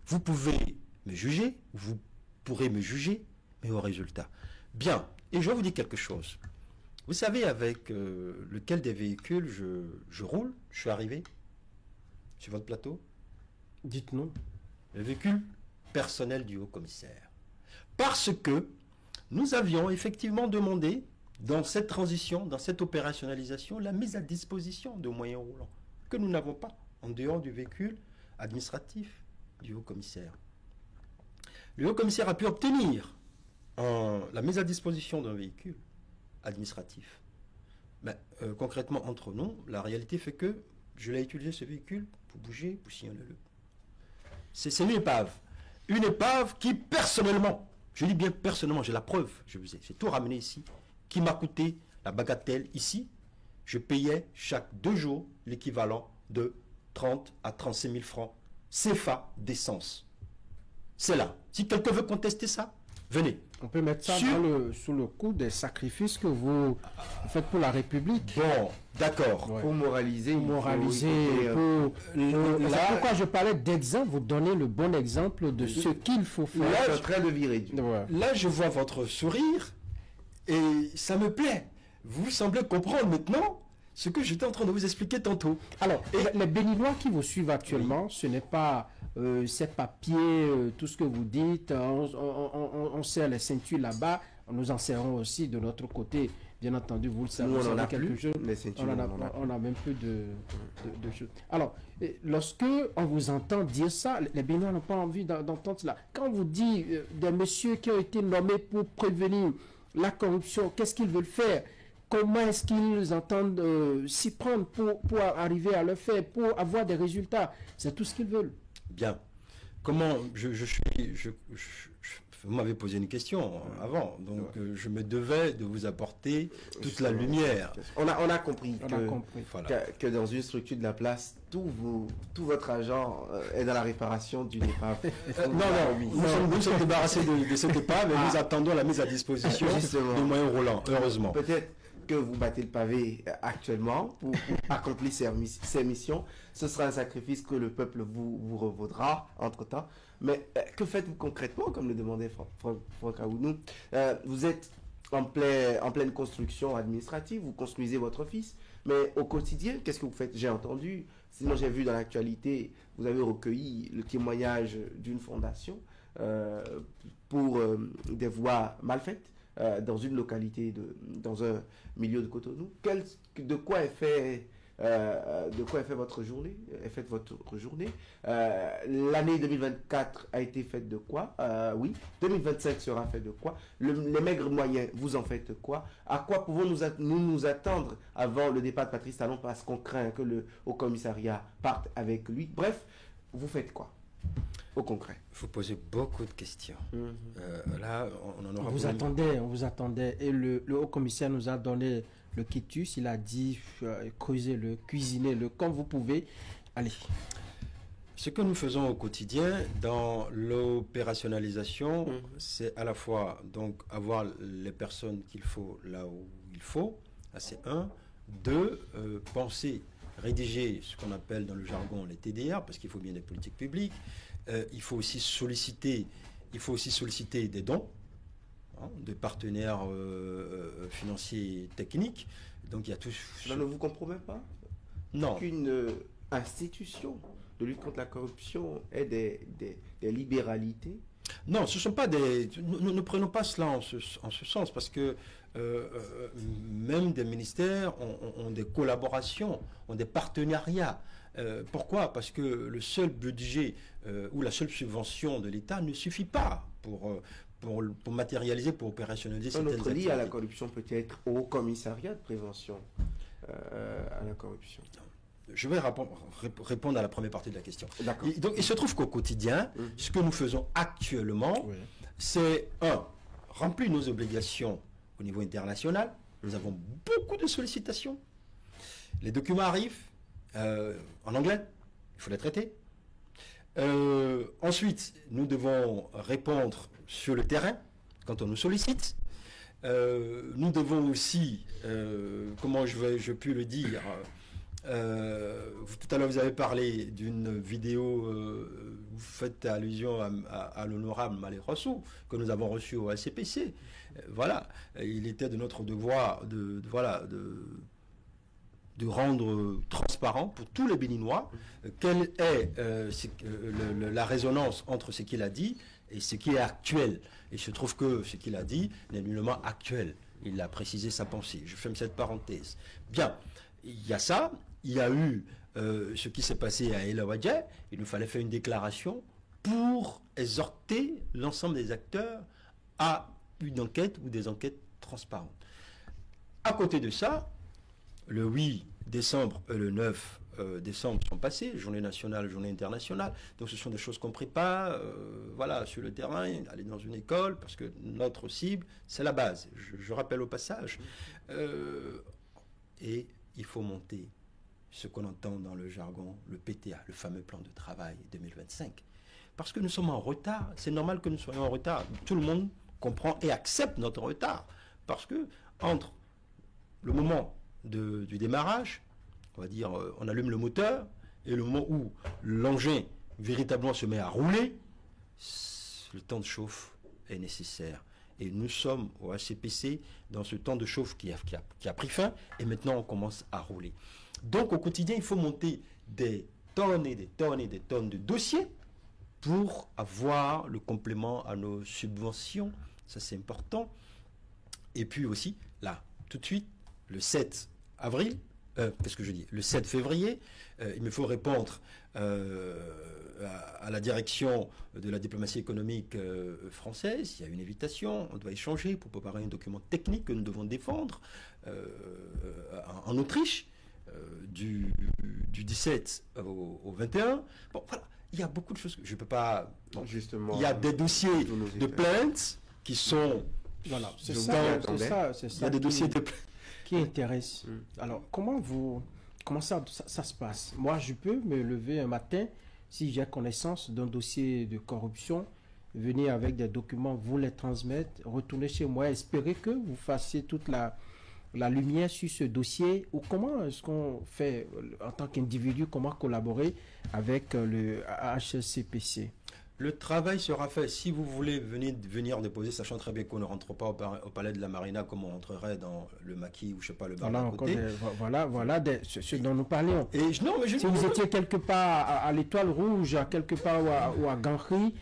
Vous pouvez me juger, vous pourrez me juger, mais au résultat. Bien, et je vais vous dire quelque chose. Vous savez avec lequel des véhicules je roule, je suis arrivé sur votre plateau? Dites-nous. Le véhicule personnel du haut-commissaire. Parce que nous avions effectivement demandé, dans cette transition, dans cette opérationnalisation, la mise à disposition de moyens roulants, que nous n'avons pas, en dehors du véhicule administratif du haut-commissaire. Le haut-commissaire a pu obtenir la mise à disposition d'un véhicule administratif. Mais concrètement, entre nous, la réalité fait que je l'ai utilisé, ce véhicule, pour bouger, pour signaler-le. C'est une épave. Une épave qui, personnellement, je dis bien personnellement, j'ai la preuve, j'ai tout ramené ici, qui m'a coûté la bagatelle ici. Je payais chaque 2 jours l'équivalent de 30 à 35 000 francs CFA d'essence. C'est là. Si quelqu'un veut contester ça, venez. On peut mettre ça sous le coup des sacrifices que vous faites pour la République. Bon, d'accord. Ouais. Pour moraliser. C'est pourquoi je parlais d'exemple, vous donnez le bon exemple de ce qu'il faut faire. Là, je suis en train de virer. Là, je vois votre sourire et ça me plaît. Vous semblez comprendre maintenant ce que j'étais en train de vous expliquer tantôt. Alors, les Béninois qui vous suivent actuellement, ce n'est pas ces papiers, tout ce que vous dites, on serre les ceintures là-bas, nous en serrons aussi de notre côté, bien entendu, vous le savez. Nous, on en a quelque chose. Les ceintures, on a même plus de choses. Alors, lorsque on vous entend dire ça, les Béninois n'ont pas envie d'entendre cela. Quand on vous dit des messieurs qui ont été nommés pour prévenir la corruption, qu'est-ce qu'ils veulent faire? Comment est-ce qu'ils entendent s'y prendre pour arriver à le faire, pour avoir des résultats? C'est tout ce qu'ils veulent. Bien. Comment vous m'avez posé une question avant, donc je me devais de vous apporter toute la lumière. On a compris que dans une structure de la place, tout votre argent est dans la réparation d'une épave. Nous sommes débarrassés de cette épave et nous attendons la mise à disposition des moyens roulants, heureusement. Peut-être que vous battez le pavé actuellement pour accomplir ces missions. Ce sera un sacrifice que le peuple vous revaudra entre-temps. Mais que faites-vous concrètement, comme le demandait Franck Aounou? Vous êtes en pleine construction administrative, vous construisez votre office, mais au quotidien, qu'est-ce que vous faites? J'ai entendu, sinon j'ai vu dans l'actualité, vous avez recueilli le témoignage d'une fondation pour des voies mal faites dans une localité, dans un milieu de Cotonou. De quoi est fait votre journée? L'année 2024 a été faite de quoi? Oui. 2025 sera fait de quoi? Les maigres moyens, vous en faites quoi? À quoi pouvons-nous nous attendre avant le départ de Patrice Talon, parce qu'on craint que le Haut-Commissariat parte avec lui? Bref, vous faites quoi au concret? Vous posez beaucoup de questions. Là, on vous attendait. Et le Haut-Commissaire nous a donné le quitus. Il a dit creusez-le, cuisinez-le comme vous pouvez. Allez. Ce que nous faisons au quotidien dans l'opérationnalisation, c'est à la fois donc avoir les personnes qu'il faut là où il faut. Ça, c'est un. 2, penser, rédiger ce qu'on appelle dans le jargon les TDR, parce qu'il faut bien des politiques publiques. Il faut aussi solliciter des dons de partenaires financiers et techniques. Donc il y a tout. Ça ne vous compromet pas? Non. Qu'une institution de lutte contre la corruption ait des libéralités? Non, ce sont pas des. Nous ne prenons pas cela en ce sens, parce que même des ministères ont des collaborations, ont des partenariats. Pourquoi? Parce que le seul budget ou la seule subvention de l'État ne suffit pas pour matérialiser, pour opérationnaliser certaines activités. Un autre lié à la corruption peut-être au commissariat de prévention à la corruption. Je vais répondre à la première partie de la question. Donc, il se trouve qu'au quotidien, ce que nous faisons actuellement, c'est remplir nos obligations au niveau international. Nous avons beaucoup de sollicitations. Les documents arrivent en anglais, il faut les traiter. Ensuite, nous devons répondre sur le terrain quand on nous sollicite. Nous devons aussi, comment je puis le dire, tout à l'heure vous avez parlé d'une vidéo, faites allusion à l'honorable Malé Rossou, que nous avons reçu au ACPC. Voilà, il était de notre devoir de rendre transparent pour tous les Béninois quelle est la résonance entre ce qu'il a dit et ce qui est actuel. Et il se trouve que ce qu'il a dit n'est nullement actuel. Il a précisé sa pensée. Je ferme cette parenthèse. Bien, il y a ça. Il y a eu ce qui s'est passé à El Awadja. Il nous fallait faire une déclaration pour exhorter l'ensemble des acteurs à une enquête ou des enquêtes transparentes. À côté de ça, le 8 décembre et le 9 décembre sont passés, journée nationale, journée internationale. Donc ce sont des choses qu'on prépare, voilà, sur le terrain, aller dans une école, parce que notre cible, c'est la base. Je rappelle au passage. Et il faut monter ce qu'on entend dans le jargon, le PTA, le fameux plan de travail 2025. Parce que nous sommes en retard. C'est normal que nous soyons en retard. Tout le monde comprend et accepte notre retard. Parce que entre le moment du démarrage, on va dire, on allume le moteur, et le moment où l'engin véritablement se met à rouler, le temps de chauffe est nécessaire. Et nous sommes au HCPC dans ce temps de chauffe qui a pris fin, et maintenant on commence à rouler. Donc au quotidien, il faut monter des tonnes et des tonnes et des tonnes de dossiers pour avoir le complément à nos subventions. Ça, c'est important. Et puis aussi, là, tout de suite, le 7 avril, qu'est-ce que je dis? Le 7 février, il me faut répondre à la direction de la diplomatie économique française. Il y a une invitation, on doit échanger pour préparer un document technique que nous devons défendre en Autriche du 17 au 21. Bon, voilà, il y a beaucoup de choses que je ne peux pas... Bon, justement, il y a des dossiers de plaintes qui sont... Voilà, c'est ça. Il y a des dossiers de plaintes qui intéresse. Alors, comment ça se passe? Moi, je peux me lever un matin, si j'ai connaissance d'un dossier de corruption, venir avec des documents, vous les transmettre, retourner chez moi, espérer que vous fassiez toute la lumière sur ce dossier, ou comment est-ce qu'on fait en tant qu'individu, comment collaborer avec le HCPC? Le travail sera fait. Si vous voulez venir déposer, sachant très bien qu'on ne rentre pas au palais de la Marina comme on rentrerait dans le maquis ou je sais pas le bar d'à côté. Voilà ce dont nous parlions. Et si vous étiez quelque part à l'Étoile Rouge, quelque part ou à Ganry,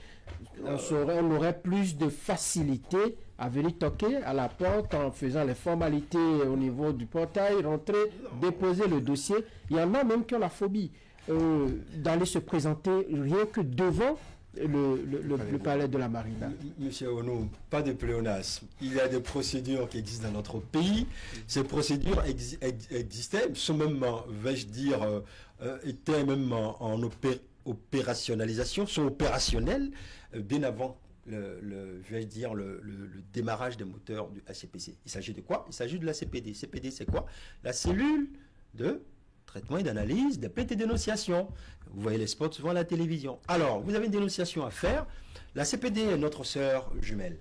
on aurait plus de facilité à venir toquer à la porte en faisant les formalités au niveau du portail, rentrer, déposer le dossier. Il y en a même qui ont la phobie d'aller se présenter rien que devant le palais de la Marina. Monsieur Ono, pas de pléonasme. Il y a des procédures qui existent dans notre pays. Ces procédures existaient, sont même, vais-je dire, étaient même en opérationnalisation, sont opérationnelles bien avant le démarrage des moteurs du ACPC. Il s'agit de quoi? Il s'agit de la CPD. CPD, c'est quoi? La cellule de traitement et d'analyse des plaintes et dénonciations. Vous voyez les spots souvent à la télévision. Alors, vous avez une dénonciation à faire. La CPD est notre sœur jumelle.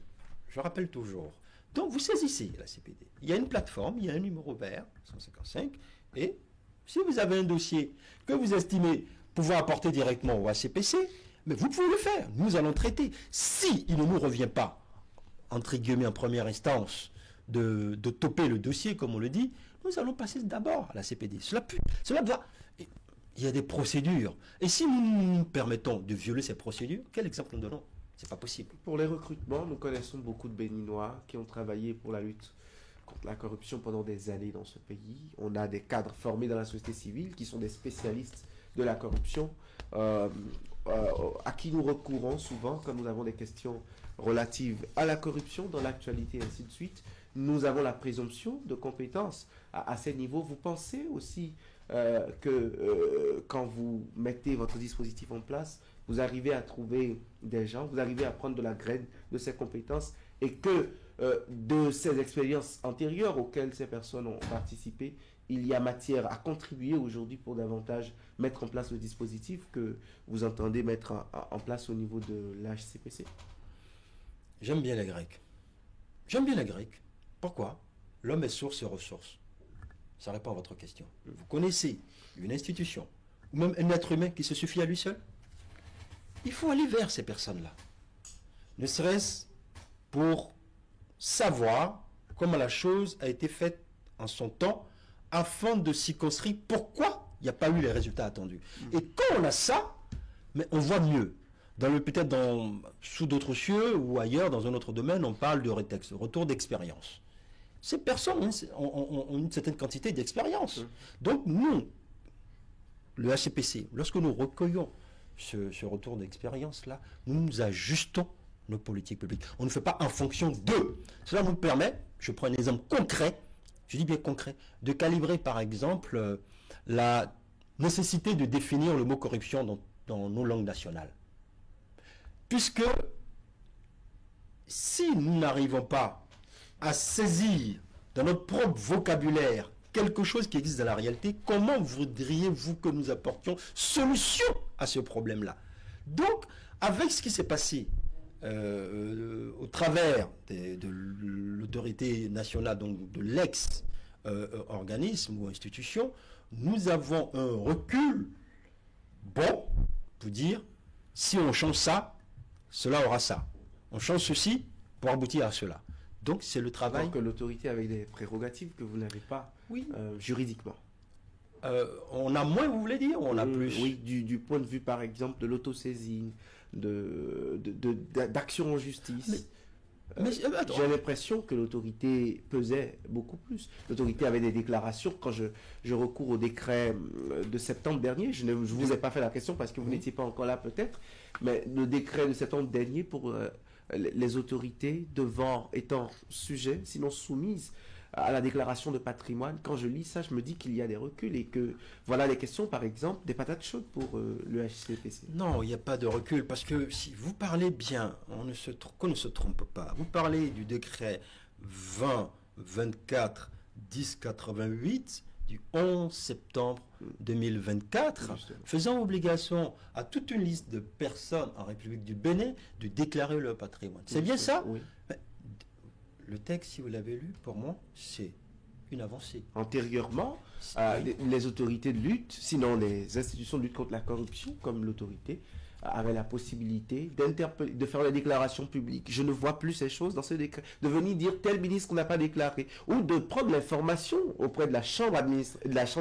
Je rappelle toujours. Donc, vous saisissez la CPD. Il y a une plateforme, il y a un numéro vert, 155, et si vous avez un dossier que vous estimez pouvoir apporter directement au ACPC, mais vous pouvez le faire. Nous allons traiter. Si il ne nous revient pas, entre guillemets, en première instance, de toper le dossier, comme on le dit, nous allons passer d'abord à la CPD. Cela doit... Il y a des procédures. Et si nous nous permettons de violer ces procédures, quel exemple nous donnons? C'est pas possible. Pour les recrutements, nous connaissons beaucoup de Béninois qui ont travaillé pour la lutte contre la corruption pendant des années dans ce pays. On a des cadres formés dans la société civile qui sont des spécialistes de la corruption, à qui nous recourons souvent quand nous avons des questions relatives à la corruption dans l'actualité et ainsi de suite. Nous avons la présomption de compétence à ces niveaux. Vous pensez aussi que quand vous mettez votre dispositif en place, vous arrivez à trouver des gens, vous arrivez à prendre de la graine de ces compétences et que de ces expériences antérieures auxquelles ces personnes ont participé, il y a matière à contribuer aujourd'hui pour davantage mettre en place le dispositif que vous entendez mettre en place au niveau de l'HCPC? J'aime bien les Grecs. J'aime bien les Grecs. Pourquoi? L'homme est source et ressource. Ça répond à votre question. Vous connaissez une institution ou même un être humain qui se suffit à lui seul? il faut aller vers ces personnes-là. Ne serait-ce pour savoir comment la chose a été faite en son temps, afin de circonscrire pourquoi il n'y a pas eu les résultats attendus. Et quand on a ça, mais on voit mieux. Peut-être sous d'autres cieux ou ailleurs, dans un autre domaine, on parle de retour d'expérience. Ces personnes ont une certaine quantité d'expérience. Donc nous, le HCPC, lorsque nous recueillons ce retour d'expérience-là, nous ajustons nos politiques publiques. On ne fait pas en fonction d'eux. Cela nous permet, je prends un exemple concret, je dis bien concret, de calibrer par exemple la nécessité de définir le mot corruption dans nos langues nationales. Puisque si nous n'arrivons pas à saisir dans notre propre vocabulaire quelque chose qui existe dans la réalité, comment voudriez-vous que nous apportions solution à ce problème-là? Donc, avec ce qui s'est passé au travers de l'autorité nationale, donc de l'ex-organisme ou institution, nous avons un recul bon pour dire, si on change ça, cela aura ça. On change ceci pour aboutir à cela. Donc c'est le travail... Alors que l'autorité avec des prérogatives que vous n'avez pas, oui. Juridiquement. On a moins, vous voulez dire, ou on a plus? Oui, du point de vue par exemple de l'autosaisine, d'action en justice. J'ai l'impression que l'autorité pesait beaucoup plus. L'autorité avait des déclarations. Quand je recours au décret de septembre dernier, je ne vous ai pas fait la question parce que vous n'étiez pas encore là peut-être, mais le décret de septembre dernier pour les autorités étant sujet, sinon soumises à la déclaration de patrimoine, quand je lis ça, je me dis qu'il y a des reculs et que voilà les questions, par exemple, des patates chaudes pour le HCPC. Non, il n'y a pas de recul parce que si vous parlez bien, qu'on ne se trompe pas, vous parlez du décret 20-24-10-88 du 11 septembre 2024, faisant obligation à toute une liste de personnes en République du Bénin de déclarer leur patrimoine. C'est bien ça? Oui. Le texte, si vous l'avez lu, pour moi, c'est une avancée. Antérieurement, les autorités de lutte, sinon les institutions de lutte contre la corruption, comme l'autorité, avaient la possibilité de faire la déclaration publique. Je ne vois plus ces choses dans ce décret. De venir dire tel ministre qu'on n'a pas déclaré. Ou de prendre l'information auprès de la chambre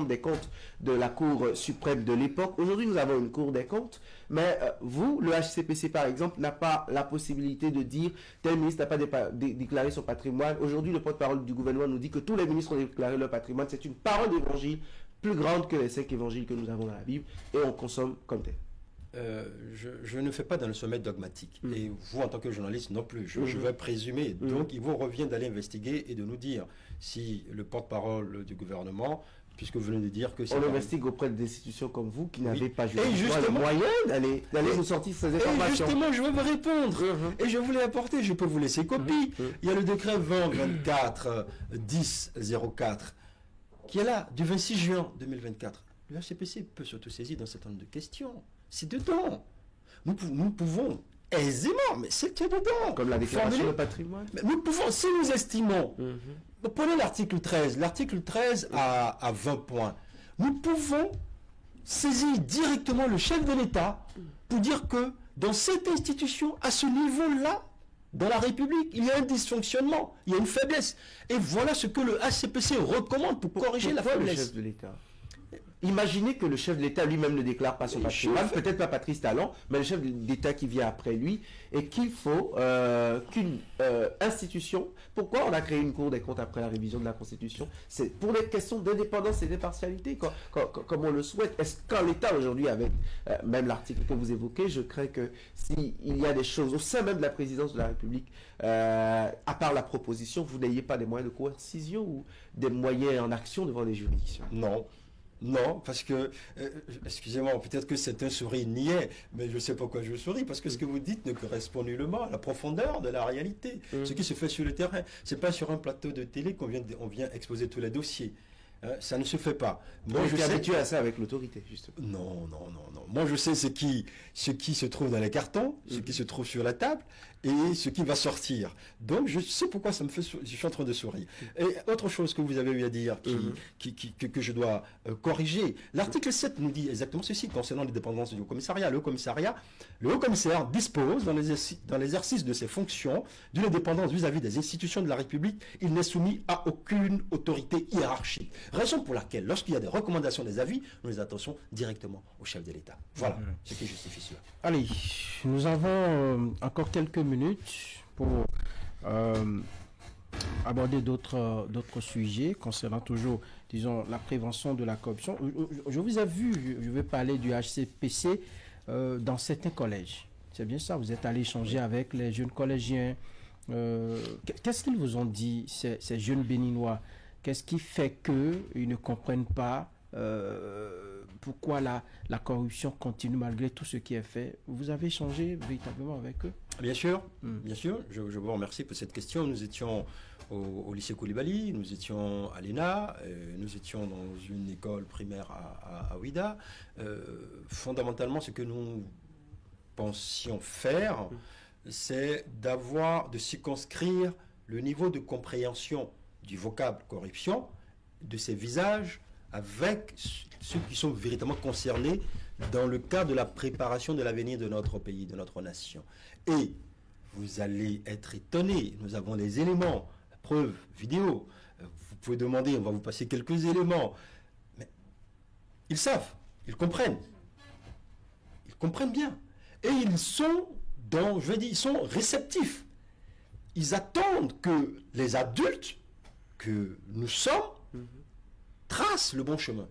des comptes de la Cour suprême de l'époque. Aujourd'hui, nous avons une Cour des comptes. Mais vous, le HCPC par exemple, n'a pas la possibilité de dire tel ministre n'a pas déclaré son patrimoine. Aujourd'hui, le porte-parole du gouvernement nous dit que tous les ministres ont déclaré leur patrimoine. C'est une parole d'évangile plus grande que les 5 évangiles que nous avons dans la Bible. Et on consomme comme tel. Je ne fais pas dans le sommet dogmatique. Et vous, en tant que journaliste, non plus. Je vais présumer. Donc, il vous revient d'aller investiguer et de nous dire si le porte-parole du gouvernement, puisque vous venez de dire que c'est... On investigue auprès d'institutions comme vous qui n'avez pas justement le moyen d'aller nous sortir ces informations. Et justement, je veux vous répondre. Et je voulais apporter, je peux vous laisser copie. Il y a le décret 20-24-10-04 qui est là, du 26 juin 2024. Le HCPC peut s'autosaisir dans un certain nombre de questions. C'est dedans. Nous pouvons aisément, mais c'est dedans. Comme la déclaration de patrimoine. Mais nous pouvons, si nous estimons, prenez l'article 13. L'article 13 a 20 points. Nous pouvons saisir directement le chef de l'État pour dire que dans cette institution, à ce niveau-là, dans la République, il y a un dysfonctionnement, il y a une faiblesse. Et voilà ce que le HCPC recommande pour corriger la faiblesse. Le chef de l'État. Imaginez que le chef de l'État lui-même ne déclare pas son patrimoine, peut-être pas Patrice Talon, mais le chef d'État qui vient après lui, et qu'il faut qu'une institution... Pourquoi on a créé une Cour des comptes après la révision de la Constitution? C'est pour les questions d'indépendance et d'impartialité, comme on le souhaite. Est-ce qu'en l'État aujourd'hui, avec même l'article que vous évoquez, je crains que s'il y a des choses au sein même de la présidence de la République, à part la proposition, vous n'ayez pas des moyens de coercition ou des moyens en action devant les juridictions? Non, parce que, excusez-moi, peut-être que c'est un sourire niais, mais je ne sais pas pourquoi je souris, parce que ce que vous dites ne correspond nullement à la profondeur de la réalité. Ce qui se fait sur le terrain, ce n'est pas sur un plateau de télé qu'on vient exposer tous les dossiers. Ça ne se fait pas. Moi, je suis habitué à ça avec l'autorité, justement. Non. Moi, je sais ce qui se trouve dans les cartons, ce qui se trouve sur la table et ce qui va sortir. Donc, je sais pourquoi ça me fait... Je suis en train de sourire. Et autre chose que vous avez eu à dire, que je dois corriger. L'article 7 nous dit exactement ceci concernant l'indépendance du Haut-Commissariat. Le Haut-Commissaire dispose, dans l'exercice de ses fonctions, d'une indépendance vis-à-vis des institutions de la République. Il n'est soumis à aucune autorité hiérarchique. Raison pour laquelle, lorsqu'il y a des recommandations, des avis, nous les adressons directement au chef de l'État. Voilà ce qui justifie cela. Allez, nous avons encore quelques minutes pour aborder d'autres sujets concernant toujours, disons, la prévention de la corruption. Je vous ai vu, je vais parler du HCPC dans certains collèges. C'est bien ça, vous êtes allé échanger avec les jeunes collégiens. Qu'est-ce qu'ils vous ont dit, ces jeunes béninois? Qu'est-ce qui fait qu'ils ne comprennent pas pourquoi la corruption continue malgré tout ce qui est fait? Vous avez échangé véritablement avec eux? Bien sûr, bien sûr. Je vous remercie pour cette question. Nous étions au lycée Koulibaly, nous étions à l'ENA, nous étions dans une école primaire à Ouida. Fondamentalement, ce que nous pensions faire, c'est de circonscrire le niveau de compréhension du vocable corruption, de ces visages, avec ceux qui sont véritablement concernés dans le cadre de la préparation de l'avenir de notre pays, de notre nation. Et vous allez être étonnés, nous avons les éléments, la preuve vidéo, vous pouvez demander, on va vous passer quelques éléments, mais ils savent, ils comprennent bien, et ils sont ils sont réceptifs, ils attendent que les adultes que nous sommes tracent le bon chemin,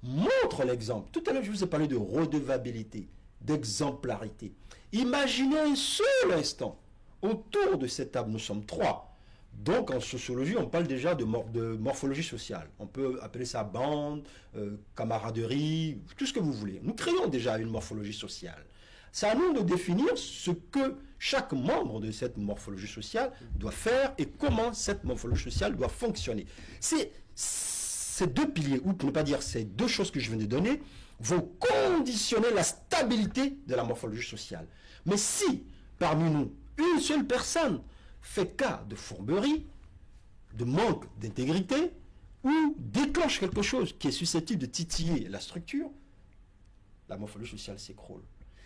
montrent l'exemple. Tout à l'heure, je vous ai parlé de redevabilité, d'exemplarité. Imaginez un seul instant, autour de cette table, nous sommes 3. Donc, en sociologie, on parle déjà de morphologie sociale. On peut appeler ça bande, camaraderie, tout ce que vous voulez. Nous créons déjà une morphologie sociale. C'est à nous de définir ce que chaque membre de cette morphologie sociale doit faire et comment cette morphologie sociale doit fonctionner. Ces deux piliers, ou pour ne pas dire ces deux choses que je viens de donner, vont conditionner la stabilité de la morphologie sociale. Mais si, parmi nous, une seule personne fait cas de fourberie, de manque d'intégrité, ou déclenche quelque chose qui est susceptible de titiller la structure, la morphologie sociale s'écroule.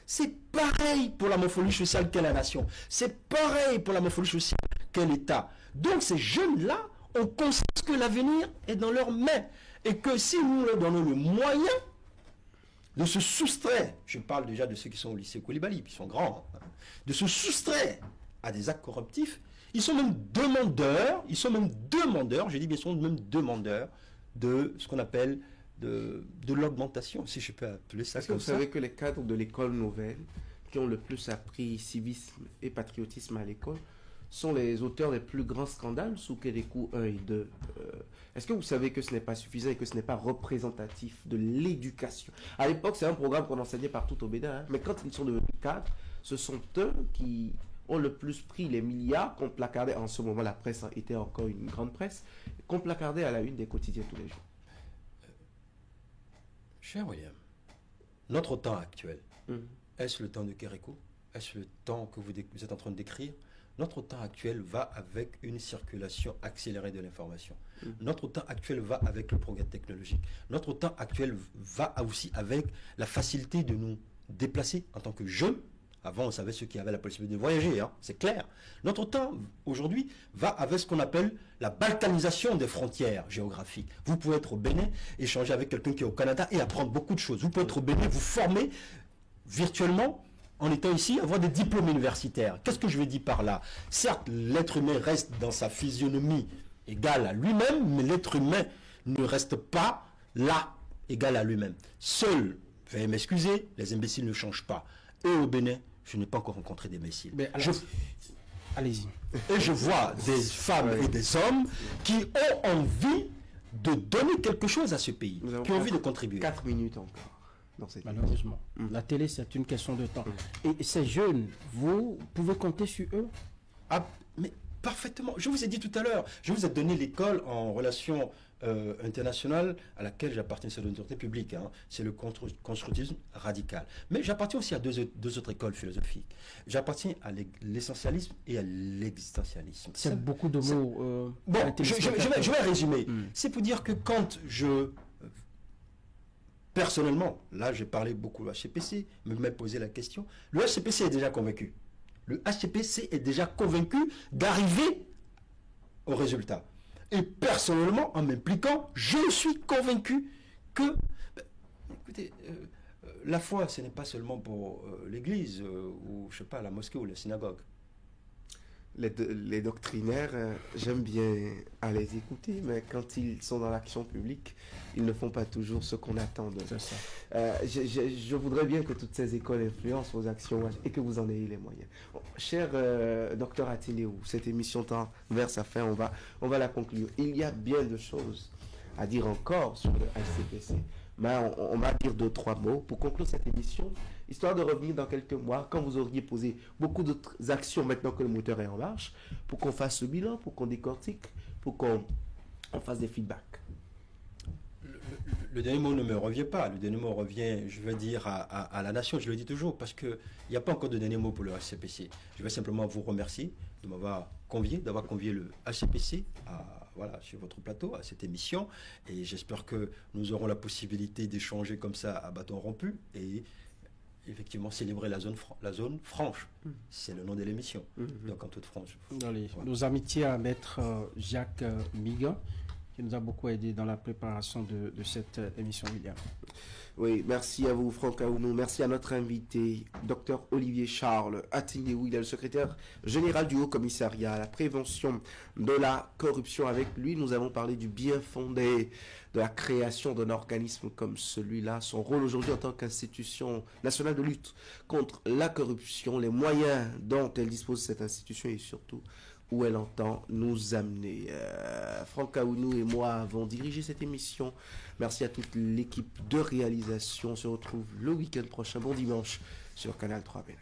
C'est pareil pour la morphologie sociale qu'est la nation. C'est pareil pour la morphologie sociale qu'est l'État. Donc ces jeunes-là ont conscience que l'avenir est dans leurs mains. Et que si nous leur donnons le moyen de se soustraire, je parle déjà de ceux qui sont au lycée Koulibaly, qui sont grands, de se soustraire à des actes corruptifs, ils sont même demandeurs, je dis bien, ils sont même demandeurs de ce qu'on appelle de l'augmentation, si je peux appeler ça comme ça. Est-ce que vous savez que les cadres de l'école nouvelle qui ont le plus appris civisme et patriotisme à l'école sont les auteurs des plus grands scandales sous Kérékou 1 et 2. Est-ce que vous savez que ce n'est pas suffisant et que ce n'est pas représentatif de l'éducation? À l'époque, c'est un programme qu'on enseignait partout au Bénin, mais quand ils sont devenus cadres, ce sont eux qui ont le plus pris les milliards qu'on placardait, en ce moment la presse était encore une grande presse, qu'on placardait à la une des quotidiens tous les jours. Cher William, notre temps actuel, est-ce le temps de Kérékou? Est-ce le temps que vous êtes en train de décrire? Notre temps actuel va avec une circulation accélérée de l'information. Notre temps actuel va avec le progrès technologique. Notre temps actuel va aussi avec la facilité de nous déplacer en tant que jeunes. Avant, on savait ceux qui avaient la possibilité de voyager, hein, c'est clair. Notre temps, aujourd'hui, va avec ce qu'on appelle la balkanisation des frontières géographiques. Vous pouvez être au Bénin, échanger avec quelqu'un qui est au Canada et apprendre beaucoup de choses. Vous pouvez être au Bénin, vous former virtuellement, en étant ici, avoir des diplômes universitaires. Qu'est-ce que je veux dire par là? Certes, l'être humain reste dans sa physionomie égale à lui-même, mais l'être humain ne reste pas là, égal à lui-même. Seul, veuillez m'excuser, les imbéciles ne changent pas. Et au Bénin, je n'ai pas encore rencontré d'imbéciles. Allez-y. Et je vois des femmes et des hommes qui ont envie de donner quelque chose à ce pays, qui ont envie de contribuer. 4 minutes encore. Malheureusement. La télé, c'est une question de temps. Et ces jeunes, vous pouvez compter sur eux? Ah, mais parfaitement. Je vous ai dit tout à l'heure, je vous ai donné l'école en relation internationale à laquelle j'appartiens, c'est l'autorité publique, hein, c'est le constructivisme radical. Mais j'appartiens aussi à deux autres écoles philosophiques. J'appartiens à l'essentialisme et à l'existentialisme. C'est beaucoup de mots. Bon, je vais résumer. C'est pour dire que quand personnellement, là j'ai parlé beaucoup du HCPC, me m'est posé la question, le HCPC est déjà convaincu. Le HCPC est déjà convaincu d'arriver au résultat. Et personnellement, en m'impliquant, je suis convaincu que, écoutez, la foi, ce n'est pas seulement pour l'église, ou je sais pas, la mosquée ou la synagogue. Les doctrinaires, j'aime bien à les écouter, mais quand ils sont dans l'action publique, ils ne font pas toujours ce qu'on attend d'eux. C'est ça. Je voudrais bien que toutes ces écoles influencent vos actions et que vous en ayez les moyens. Bon, cher docteur Atiléou, cette émission tend vers sa fin, on va la conclure. Il y a bien de choses à dire encore sur le HCPC. Mais on va dire 2-3 mots pour conclure cette émission, histoire de revenir dans quelques mois, quand vous auriez posé beaucoup d'autres actions maintenant que le moteur est en marche, pour qu'on fasse ce bilan, pour qu'on décortique, pour qu'on fasse des feedbacks. Le dernier mot ne me revient pas. Le dernier mot revient, je veux dire, à la nation, je le dis toujours, parce qu'il n'y a pas encore de dernier mot pour le HCPC. Je vais simplement vous remercier de m'avoir convié, d'avoir convié le HCPC sur votre plateau, à cette émission. Et j'espère que nous aurons la possibilité d'échanger comme ça à bâton rompu et effectivement célébrer la zone franche. C'est le nom de l'émission. Donc en toute franche. Voilà. Nos amitiés à maître Jacques Miga, qui nous a beaucoup aidé dans la préparation de cette émission, William. Oui, merci à vous, Franck Aounou. Merci à notre invité, Dr Olivier Charles Atiléou, il est le secrétaire général du Haut Commissariat à la prévention de la corruption. Avec lui, nous avons parlé du bien fondé de la création d'un organisme comme celui-là, son rôle aujourd'hui en tant qu'institution nationale de lutte contre la corruption, les moyens dont elle dispose cette institution et surtout où elle entend nous amener. Franck Aounou et moi avons dirigé cette émission. Merci à toute l'équipe de réalisation. On se retrouve le week-end prochain. Bon dimanche sur Canal 3 Bénin.